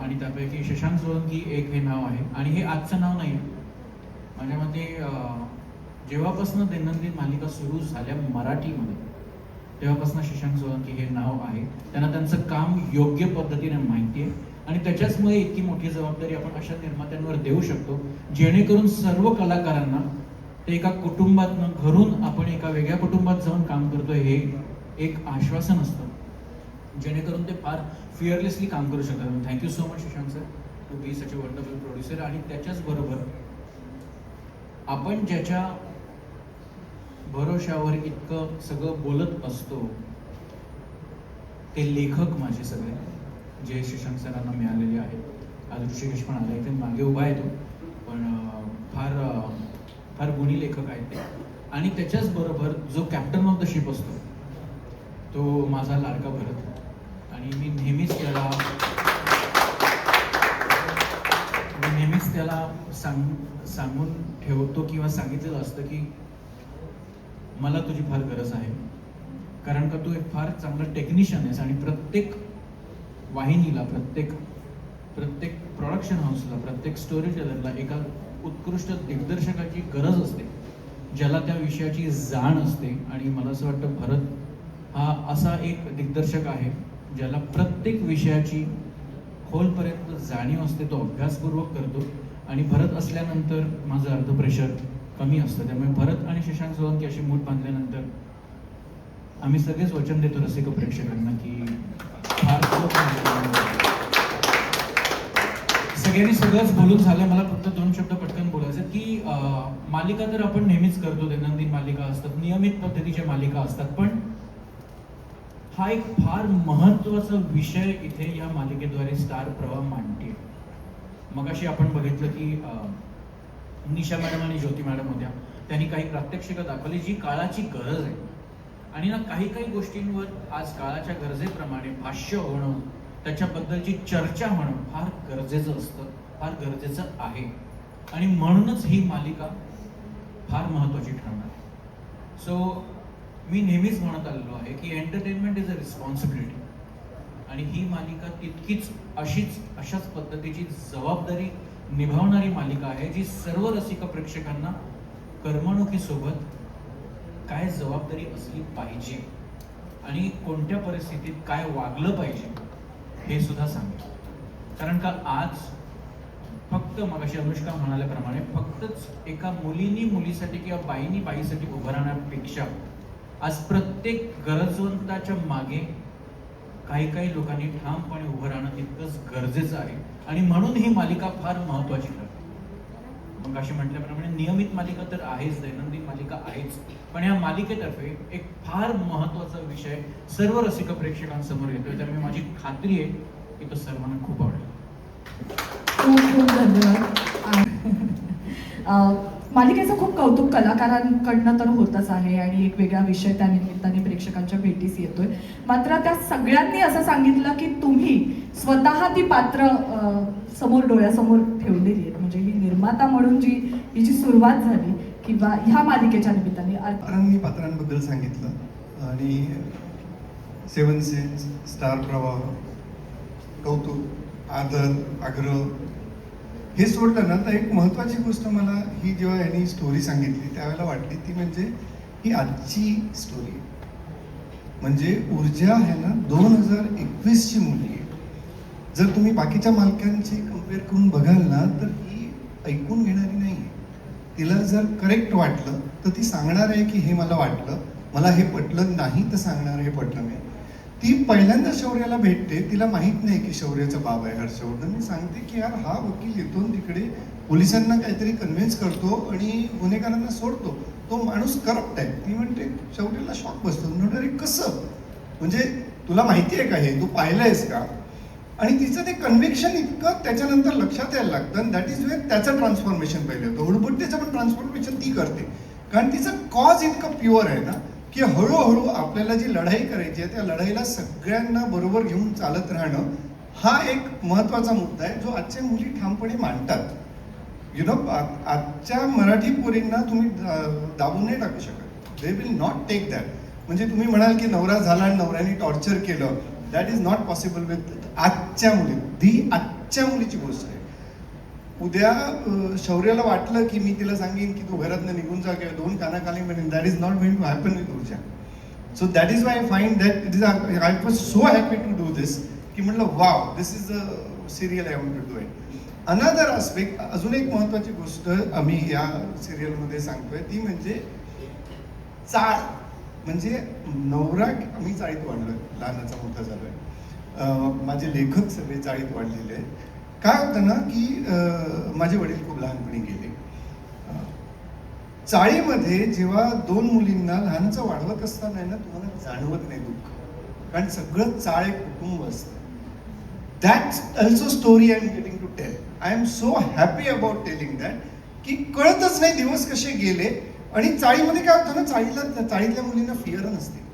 आणि त्यापैकी शशांक सोळंकी एक हे नाव आहे. आणि हे आजचं नाव नाही, माझ्या मते जेव्हापासून दैनंदिन मालिका सुरू झाल्या मराठीमध्ये तेव्हापासून शशांक सोळंकी हे नाव आहे. त्यांना त्यांचं काम योग्य पद्धतीने माहिती आहे आणि त्याच्याचमुळे इतकी मोठी जबाबदारी आपण अशा निर्मात्यांवर देऊ शकतो जेणेकरून सर्व कलाकारांना ते एका कुटुंबातनं घरून आपण एका वेगळ्या कुटुंबात जाऊन काम करतोय हे एक आश्वासन असतं, जेणेकरून ते फार फिअरलेसली काम करू शकतात. Thank you so much Shashank sir to be such a wonderful producer. आणि त्याच्याच बरोबर आपण ज्याच्या भरोशावर इतकं सगळं बोलत असतो ते लेखक माझे सगळे जे शशांक सरांना मिळालेले आहेत. आज ऋषिकेश पण आला इथे मागे उभा आहे तो, पण फार गुणी लेखक आहेत ते. आणि त्याच्याच बरोबर जो कॅप्टन ऑफ द शिप असतो तो माझा लाडका भरत. आणि मी नेहमीच त्याला सांगून ठेवतो किंवा सांगितलेलं असतं की मला तुझी फार गरज आहे, कारण का तू एक फार चांगला टेक्निशियन आहेस आणि प्रत्येक वाहिनीला, प्रत्येक प्रोडक्शन हाऊसला, प्रत्येक स्टोरी टेलरला एका उत्कृष्ट दिग्दर्शकाची गरज असते ज्याला त्या विषयाची जाण असते. आणि मला असं वाटतं भरत हा असा एक दिग्दर्शक आहे ज्याला प्रत्येक विषयाची खोलपर्यंत जाणीव असते, तो अभ्यासपूर्वक करतो. आणि भरत असल्यानंतर माझं अर्ध प्रेशर कमी असतं. त्यामुळे भरत आणि शशांक सोळंकी अशी मूठ बांधल्यानंतर आम्ही सगळेच वचन देतो रसिक प्रेक्षकांना की सगळ्यांनी सगळंच बोलून झालं. मला फक्त 2 शब्द पटकन बोलायचं की मालिका तर आपण नेहमीच करतो, दैनंदिन मालिका असतात, नियमित पद्धतीच्या मालिका असतात, पण हा एक फार महत्त्वाचा विषय इथे या मालिकेद्वारे स्टार प्रवाह मांडते. मगाशी आपण बघितलं की निशा मॅडम आणि ज्योती मॅडम होत्या, त्यांनी काही प्रात्यक्षिकं दाखवली जी काळाची गरज आहे. आणि ना काही गोष्टींवर आज काळाच्या गरजेप्रमाणे भाष्य होणं, त्याच्याबद्दलची चर्चा होणं फार गरजेचं असतं, फार गरजेचं आहे. आणि म्हणूनच ही मालिका फार महत्त्वाची ठरणार आहे. सो मी नेहमीच म्हणत आलेलो आहे की एंटरटेनमेंट इज अ रिस्पॉन्सिबिलिटी. आणि ही मालिका तितकीच अशाच पद्धतीची जबाबदारी निभावणारी मालिका आहे जी सर्व रसिक प्रेक्षकांना करमणुकीसोबत काय जबाबदारी असली पाहिजे आणि कोणत्या परिस्थितीत काय वागलं पाहिजे हे सुद्धा सांगेल. कारण का आज फक्त मगाशी अनुष्का म्हणाल्याप्रमाणे फक्तच एका मुलीसाठी किंवा बाईनी बाईसाठी उभं राहण्यापेक्षा आज प्रत्येक गरजवंताच्या मागे काही लोकांनी ठामपणे उभं राहणं तितकंच गरजेचं आहे. आणि म्हणून ही मालिका फार महत्त्वाची ठरते. मग अशी म्हटल्याप्रमाणे नियमित मालिका तर आहेच, दैनंदिन मालिका आहेच, पण या मालिकेतर्फे एक फार महत्त्वाचा विषय सर्व रसिक प्रेक्षकांसमोर येतोय. त्यामुळे माझी खात्री आहे की तो सर्वांना खूप आवडेल. खूप धन्यवाद. मालिकेचं खूप कौतुक कलाकारांकडनं तर होतच आहे आणि एक वेगळा विषय त्या निमित्ताने प्रेक्षकांच्या भेटीस येतोय. मात्र त्या सगळ्यांनी असं सांगितलं की तुम्ही स्वतः ती पात्र समोर डोळ्यासमोर ठेवलेली आहेत. म्हणजे ही निर्माता म्हणून ही जी सुरुवात झाली किंवा ह्या मालिकेच्या निमित्ताने मी पात्रांबद्दल सांगितलं आणि 7 सेन्स, स्टार प्रवाह, कौतुक, आदर, आग्रह हे सोडलं ना तर एक महत्त्वाची गोष्ट मला ही जेव्हा यांनी स्टोरी सांगितली त्यावेळेला वाटली ती म्हणजे ही आजची स्टोरी. म्हणजे ऊर्जा आहे ना 2021ची मुलगी आहे. जर तुम्ही बाकीच्या मालकांची कम्पेअर करून बघाल ना तर ही ऐकून घेणारी नाही आहे. तिला जर करेक्ट वाटलं तर ती सांगणार आहे की हे मला वाटलं, मला हे पटलं नाही तर सांगणार हे पटलं नाही. ती पहिल्यांदा शौर्याला भेटते, तिला माहित नाही की शौर्याचा बाब आहे हर्षवर्धन. मी सांगते की यार हा वकील येतो तिकडे पोलिसांना काहीतरी कन्व्हिन्स करतो आणि गुन्हेगारांना सोडतो, तो माणूस करप्ट आहे. ती म्हणते, शौर्याला शॉक बसतो, म्हणतो अरे कसं, म्हणजे तुला माहिती आहे का हे, तू पाहिलंयस का? आणि तिचं ते कन्व्हिक्शन इतकं त्याच्यानंतर लक्षात यायला लागतं आणि दॅट इज वेअर त्याचं ट्रान्सफॉर्मेशन पहिले होतं. हुडबुड त्याचं पण ट्रान्सफॉर्मेशन ती करते कारण तिचं कॉज इतकं प्युअर आहे ना की हळूहळू आपल्याला जी लढाई करायची आहे त्या लढाईला सगळ्यांना बरोबर घेऊन चालत राहणं हा एक महत्त्वाचा मुद्दा आहे जो आजच्या मुली ठामपणे मांडतात. आजच्या मराठी पोरींना तुम्ही दाबून नाही टाकू शकत. They will not take that. म्हणजे तुम्ही म्हणाल की नवरा झाला आणि नवऱ्याने टॉर्चर केलं, that is not possible with आजच्या मुली. दी आजच्या मुलीची गोष्ट आहे. उद्या शौर्याला वाटलं की मी तिला सांगेन की तू घरातनं निघून जा किंवा 2 कानाखाली म्हणेन, that is not going to happen with Urja. So that is why I find that it is I was so happy to do this की म्हटलं wow, this is a serial I want to do it. Another aspect, अजून एक महत्त्वाची गोष्ट आम्ही या सिरियलमध्ये सांगतोय ती म्हणजे चाळ. म्हणजे नवरा, आम्ही चाळीत वाढलोय, लहानाचा मोठा झालोय. माझे लेखक सगळे चाळीत वाढलेले आहेत. काय होतं ना की माझे वडील खूप लहानपणी गेले. चाळीमध्ये जेव्हा 2 मुलींना लहानचं वाढवत असताना ना तुम्हाला जाणवत नाही दुःख, कारण सगळं चाळ एक कुटुंब असतं. That's also story I am getting to tell. I am so happy about telling that की कळतच नाही दिवस कसे गेले. आणि चाळीमध्ये काय होतं ना, चाळीतल्या मुलींना फिअर नसते.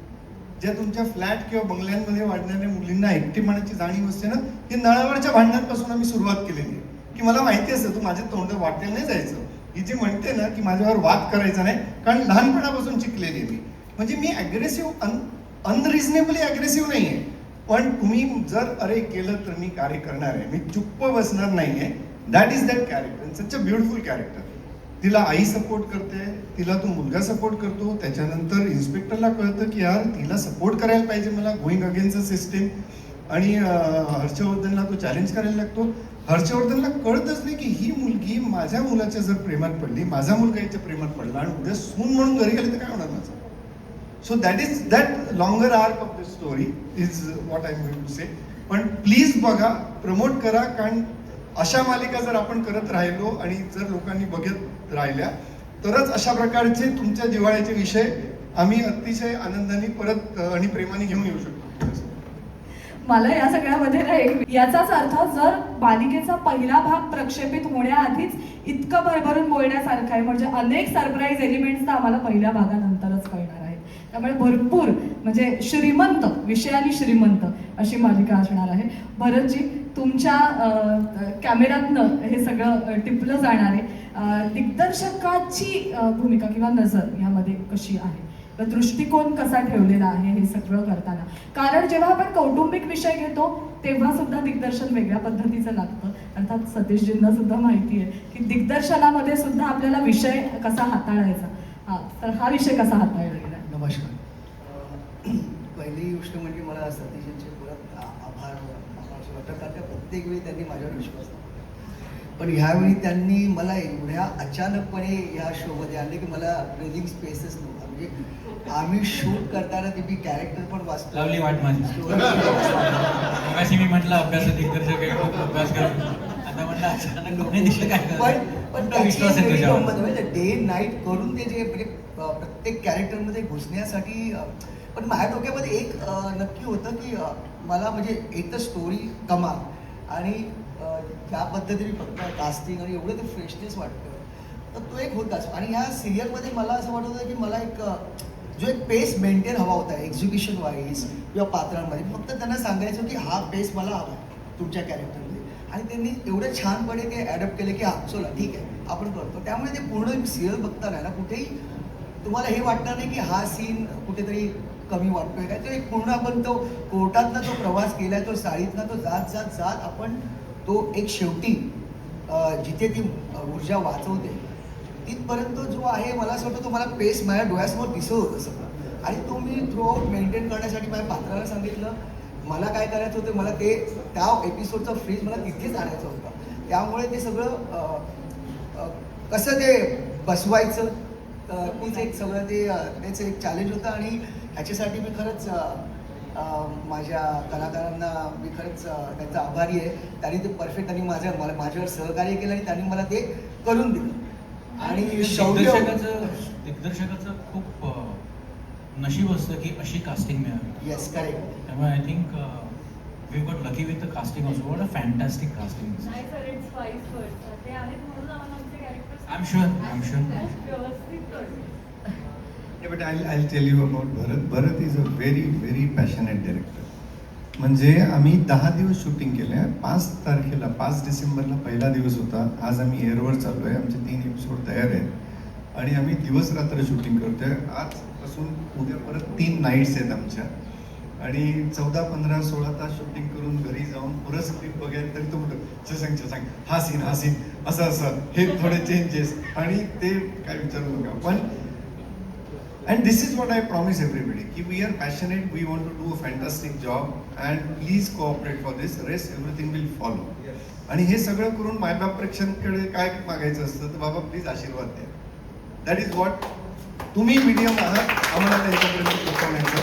ज्या तुमच्या फ्लॅट किंवा बंगल्यांमध्ये वाढणाऱ्या मुलींना एकटेपणाची जाणीव असते ना, ही नळावरच्या भांडणांपासून आम्ही सुरुवात केलेली आहे. की मला माहिती असतं तू माझ्या तोंड वाटेल नाही जायचं. ही जी म्हणते ना की माझ्यावर वाद करायचा नाही, कारण लहानपणापासून शिकलेली मी. म्हणजे मी ॲग्रेसिव्ह, अनरिझनेबली ॲग्रेसिव्ह नाही आहे. पण तुम्ही जर अरे केलं तर मी कार्य करणार आहे, मी चुप्प बसणार नाही आहे. That is that character, such a beautiful character. तिला आई सपोर्ट करते, तिला तो मुलगा सपोर्ट करतो. त्याच्यानंतर इन्स्पेक्टरला कळतं की यार तिला सपोर्ट करायला पाहिजे मला, गोईंग अगेन्स्ट द सिस्टीम. आणि हर्षवर्धनला तो चॅलेंज करायला लागतो. हर्षवर्धनला कळतच नाही की ही मुलगी माझ्या मुलाच्या जर प्रेमात पडली, माझा मुलगा याच्या प्रेमात पडला आणि उद्या सून म्हणून घरी गेले तर काय होणार माझं. So that longer arc of the story is what I am going to say. पण प्लीज बघा, प्रमोट करा, कारण अशा मालिका जर आपण करत राहिलो आणि जर लोकांनी बघत राहिल्या तरच अशा प्रकारचे तुमच्या जिव्हाळ्याचे विषय आम्ही अतिशय आनंदाने परत आणि प्रेमाने घेऊन येऊ शकतो. मला या सगळ्यामध्ये ना याचाच अर्थ जर मालिकेचा पहिला भाग प्रक्षेपित होण्याआधीच इतकं भरभरून बोलण्यासारखं आहे, म्हणजे अनेक सरप्राईज एलिमेंट्स तर आम्हाला पहिल्या भागानंतरच कळणार आहेत. त्यामुळे भरपूर म्हणजे श्रीमंत, विषयाने श्रीमंत अशी मालिका असणार आहे. भरतजी, तुमच्या कॅमेऱ्यातनं हे सगळं टिपलं जाणार आहे. दिग्दर्शकाची भूमिका किंवा नजर यामध्ये कशी आहे, दृष्टिकोन कसा ठेवलेला आहे हे सगळं करताना? कारण जेव्हा आपण कौटुंबिक विषय घेतो तेव्हा सुद्धा दिग्दर्शन वेगळ्या पद्धतीचं लागतं. अर्थात सतीशजींना सुद्धा माहिती आहे की दिग्दर्शनामध्ये सुद्धा आपल्याला विषय कसा हाताळायचा. तर हा विषय कसा हाताळला गेला? नमस्कार. पहिली गोष्ट म्हणजे मला सतीशजींचे परत आभार असं वाटतं, कारण का प्रत्येक वेळी त्यांनी माझ्यावर विश्वास ठेवला. पण ह्यावेळी त्यांनी मला एवढ्या अचानकपणे या शोमध्ये आणले की मला ब्रीदिंग स्पेसच नव्हता. म्हणजे आम्ही शूट करताना ते मी कॅरेक्टर पण वाचतो. लावली वाट माझी. मगाशी मी म्हटलं अभ्यास दिग्दर्शक आहे, खूप अभ्यास करतो. आता म्हटलं अचानक लोकांनी दिसलं काय. पण विश्वास आहे तुझ्यावर. डे नाईट करून ते जे म्हणजे प्रत्येक कॅरेक्टरमध्ये घुसण्यासाठी. पण माझ्या डोक्यामध्ये एक नक्की होतं की मला म्हणजे एक तर स्टोरी कमाल आणि ज्या पद्धतीने फक्त कास्टिंग आणि एवढं ते फ्रेशनेस वाटतं. तर तो एक होताच. आणि ह्या सिरियलमध्ये मला असं वाटत होतं की मला एक जो एक पेस मेंटेन हवा होता एक्झिक्युशन वाईज किंवा पात्रांमध्ये, फक्त त्यांना सांगायचं की हा पेस मला हवा तुमच्या कॅरेक्टरमध्ये, आणि त्यांनी एवढं छानपणे ते ॲडप्ट केले की हां चला ठीक आहे आपण करतो. त्यामुळे ते पूर्ण सिरियल बघताना ना कुठेही तुम्हाला हे वाटणार नाही की हा सीन कुठेतरी कमी वाटतोय काय. तो एक पूर्ण आपण तो कोर्टातनं तो प्रवास केलाय, तो साडीतनं तो जात जात जात आपण तो एक शेवटी जिथे ती ऊर्जा वाचवते तिथपर्यंत जो आहे, मला असं वाटतं तो मला पेस माझ्या डोळ्यासमोर दिसत होतं सगळं. आणि तो मी थ्रू आउट मेंटेन करण्यासाठी माझ्या पात्राला सांगितलं मला काय करायचं होतं, मला ते त्या एपिसोडचं फ्रीज मला तिथेच आणायचं होतं. त्यामुळे ते सगळं कसं ते बसवायचं तीच एक सगळं त्याचं एक चॅलेंज होतं. आणि ह्याच्यासाठी मी खरंच माझ्या कलाकारांना मी खरंच त्यांचा आभारी आहे. त्यांनी ते परफेक्ट त्यांनी माझ्यावर सहकार्य केलं आणि त्यांनी मला ते करून दिलं. आणि दिग्दर्शकाचं खूप नशीब असतं की अशी कास्टिंग मिळावी. Yes correct. त्यामुळे I think we got lucky with the casting also. What a fantastic casting. नाही सर, इट्स वाईस वर्सा. ते आहेत म्हणून आम्हाला आमचे कॅरेक्टर्स आय एम शुअर व्यवस्थित कळतं. Yeah, but I'll tell you about Bharat. Bharat is a very, very passionate director. म्हणजे आम्ही 10 दिवस शूटिंग केले. 5 तारखेला 5 डिसेंबरला पहिला दिवस होता. आज आम्ही एअरवर चाललो आहे. आमचे 3 एपिसोड तयार आहेत आणि आम्ही दिवस रात्र शूटिंग करतोय. आजपासून उद्या परत 3 नाईट्स आहेत आमच्या आणि 14, 15, 16 तास शूटिंग करून घरी जाऊन परत स्क्रिप्ट बघायला तरी तो म्हणतो सांग हा सीन असं हे थोडे चेंजेस आणि ते काय विचारू नका. पण and this is what I promise everybody ki we are passionate, we want to do a fantastic job and please cooperate for this, rest everything will follow. आणि हे सगळं करून मायबाप प्रेक्षकांकडे काय मागायचं असतं तर बाबा प्लीज आशीर्वाद द्या. दॅट इज व्हॉट तुम्ही मीडियम आहात आम्हाला त्यांच्यापर्यंत पोहोचवण्याचं.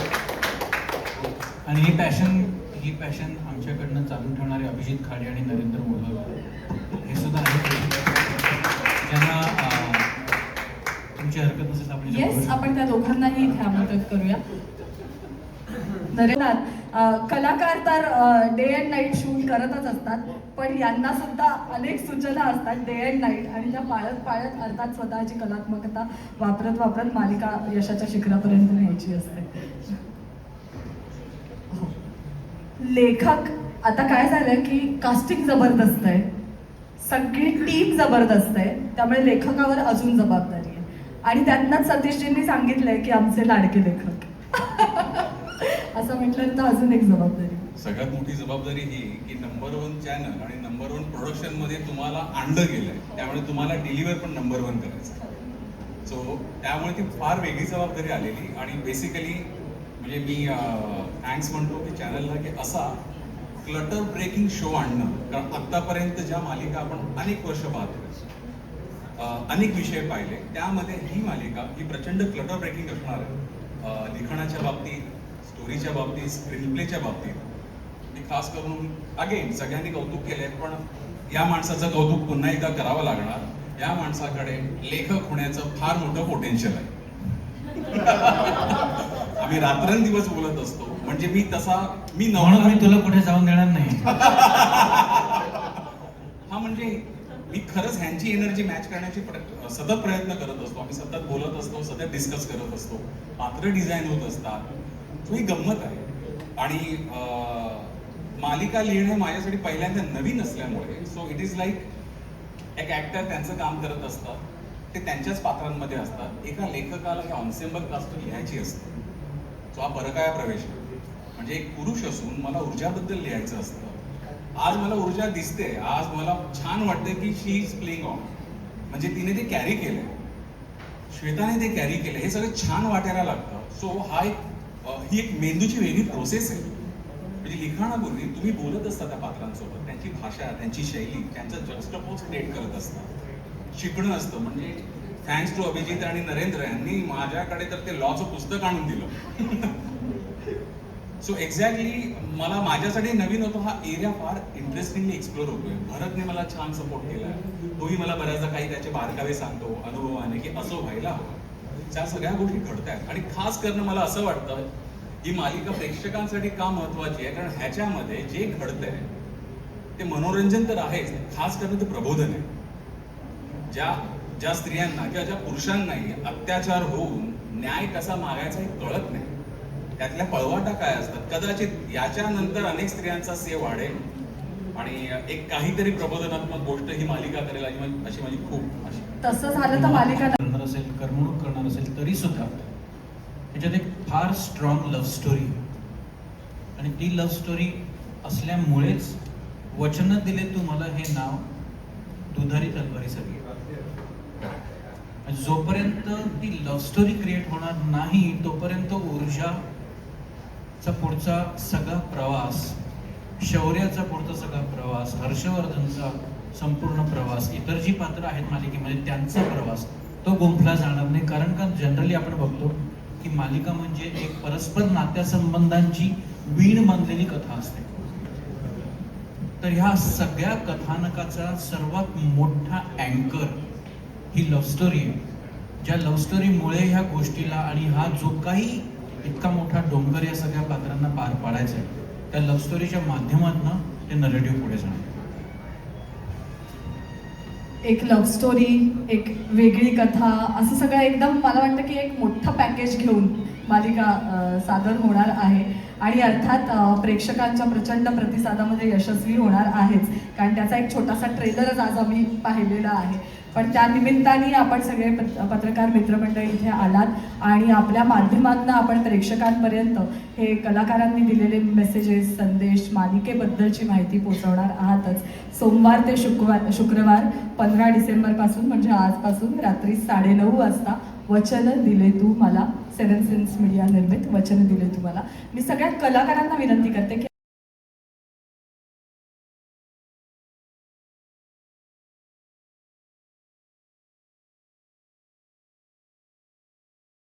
आणि ही पॅशन आमच्याकडनं चालू ठेवणारे अभिजित खाडे आणि नरेंद्र मोहन हे सुद्धा आहेत ज्यांना तुमची हरकत नसेल आपण येस, आपण त्या दोघांनाही इथे आमंत्रित करूया. नरेंद्र कलाकार तर डे अँड नाईट शूट करतच असतात, पण यांना सुद्धा अनेक सूचना असतात डे अँड नाईट, आणि त्या पाळत अर्थात स्वतःची कलात्मकता वापरत मालिका यशाच्या शिखरापर्यंत न्यायची असते. लेखक आता काय झालंय की कास्टिंग जबरदस्त आहे, सगळी टीम जबरदस्त आहे, त्यामुळे लेखकावर अजून जबाबदारी आहे. आणि त्यातनंच सतीशजींनी सांगितलंय की आमचे लाडके लेखक असं म्हटलं तर अजून एक जबाबदारी. सगळ्यात मोठी जबाबदारी ही की नंबर 1 चॅनल आणि नंबर 1 प्रोडक्शन मध्ये तुम्हाला आणलं गेलंय, त्यामुळे तुम्हाला डिलिव्हर पण नंबर 1 करायचं. सो त्यामुळे ती फार वेगळी जबाबदारी आलेली. आणि बेसिकली म्हणजे मी थँक्स म्हणतो की चॅनलला की असा क्लटर ब्रेकिंग शो आणणं. कारण आत्तापर्यंत ज्या मालिका आपण अनेक वर्ष पाहतो, अनेक विषय पाहिले, त्यामध्ये ही मालिका ही प्रचंड क्लटर ब्रेकिंग असणार आहे. लिखाणाच्या बाबतीत, स्टोरीच्या बाबतीत, स्क्रीनप्लेच्या बाबतीत. मी खास करून अगेन सगळ्यांनी कौतुक केलंय, पण या माणसाचं कौतुक पुन्हा एकदा करावं लागणार. या माणसाकडे लेखक होण्याचं फार मोठं पोटेन्शियल आहे. आम्ही रात्रंदिवस बोलत असतो, म्हणजे मी म्हणून मी तुला कुठे जाऊन देणार नाही. हा म्हणजे मी खरंच ह्यांची एनर्जी मॅच करण्याची सतत प्रयत्न करत असतो. आम्ही सतत बोलत असतो, सतत डिस्कस करत असतो, पात्र डिझाईन होत असतात. तो ही गंमत आहे. आणि मालिका लिहिणे माझ्यासाठी पहिल्यांदा नवीन असल्यामुळे सो इट इज लाईक एक ऍक्टर त्यांचं काम करत असतात, ते त्यांच्याच पात्रांमध्ये असतात. एका लेखकाला हे ऑन्सेंबल कास्ट लिहायची असते. सो हा परकाया प्रवेश आहे. म्हणजे एक पुरुष असून मला ऊर्जाबद्दल लिहायचं असतं. आज मला ऊर्जा दिसते, आज मला छान वाटतं की शी इज प्लेइंग ऑन, म्हणजे तिने ते कॅरी केलंय, श्वेताने ते कॅरी केलं, हे सगळं छान वाटायला लागतं. सो ही एक मेंदूची वेगळी प्रोसेस आहे. म्हणजे लिखाणापूर्वी तुम्ही बोलत असता त्या पात्रांसोबत, त्यांची भाषा, त्यांची शैली, त्यांचं जस्टपोज क्रिएट करत असतात. शिकणं असतं. म्हणजे थँक्स टू अभिजित आणि नरेंद्र यांनी माझ्याकडे तर ते लॉचं पुस्तक आणून दिलं. सो एक्झॅक्टली मला माझ्यासाठी नवीन होतो हा एरिया फार इंटरेस्टिंगली एक्सप्लोर होतोय. भरतने मला छान सपोर्ट केला. तोही मला बऱ्याचदा काही त्याचे बारकावे सांगतो अनुभवाने की असं व्हायला हवं. त्या सगळ्या गोष्टी घडतायत. आणि खास करणं मला असं वाटतं ही मालिका प्रेक्षकांसाठी का महत्वाची आहे, कारण ह्याच्यामध्ये जे घडतंय ते मनोरंजन तर आहेच, खास करून ते प्रबोधन आहे. ज्या ज्या स्त्रियांना किंवा ज्या पुरुषांनाही अत्याचार होऊन न्याय कसा मागायचा हे कळत नाही, त्यातल्या पळवाटा काय असतात, कदाचित याच्यानंतर अनेक स्त्रियांचा से वाढेल आणि एक काहीतरी प्रबोधनात्मक गोष्ट ही मालिका करेल अशी माझी खूप आशा. तसं झालं तर मालिका करणार असेल, करमणूक करणार असेल तरी सुद्धा त्याच्यात एक फार स्ट्रॉंग लव्ह स्टोरी आणि ती लव्ह स्टोरी असल्यामुळेच वचन दिले तू मला हे नाव दुधारी तलवारीसाठी. जोपर्यंत ती लव्ह स्टोरी क्रिएट होणार नाही तोपर्यंत ऊर्जाचा पुढचा सगळा प्रवास, शौर्याचा पुढचा सगळा प्रवास, हर्षवर्धनचा संपूर्ण प्रवास, इतर जी पात्र आहेत मालिकेमध्ये त्यांचा प्रवास तो गुंफला जाणार नाही. कारण का जनरली आपण बघतो की मालिका म्हणजे एक परस्पर नात्यासंबंधांची वीण बनलेली कथा असते. तर ह्या सगळ्या कथानकाचा सर्वात मोठा अँकर ही लव्ह स्टोरी आहे, ज्या लव्ह स्टोरीमुळे ह्या गोष्टीला आणि हा जो काही इतका मोठा डोंगर या सगळ्या पात्रांना पार पाडायचा आहे त्या लव्ह स्टोरीच्या माध्यमातून ते नरेटिव्ह पुढे जाणार. एक लव्ह स्टोरी, एक वेगळी कथा, असं सगळं एकदम मला वाटतं की एक मोठं पॅकेज घेऊन मालिका सादर होणार आहे आणि अर्थात प्रेक्षकांच्या प्रचंड प्रतिसादामध्ये यशस्वी होणार आहेच, कारण त्याचा एक छोटासा ट्रेलरच आज आम्ही पाहिलेला आहे. पण त्या निमित्ताने आपण सगळे पत्रकार मित्रमंडळी इथे आलात आणि आपल्या माध्यमातून आपण प्रेक्षकांपर्यंत हे कलाकारांनी दिलेले मेसेजेस, संदेश, मालिकेबद्दलची माहिती पोहोचवणार आहातच. सोमवार ते शुक्रवार 15 डिसेंबरपासून म्हणजे आजपासून रात्री 9:30 वाजता वचन दिले तू मला, 7 सेन्स मीडिया निर्मित वचन दिले तू मला. मी सगळ्या कलाकारांना विनंती करते की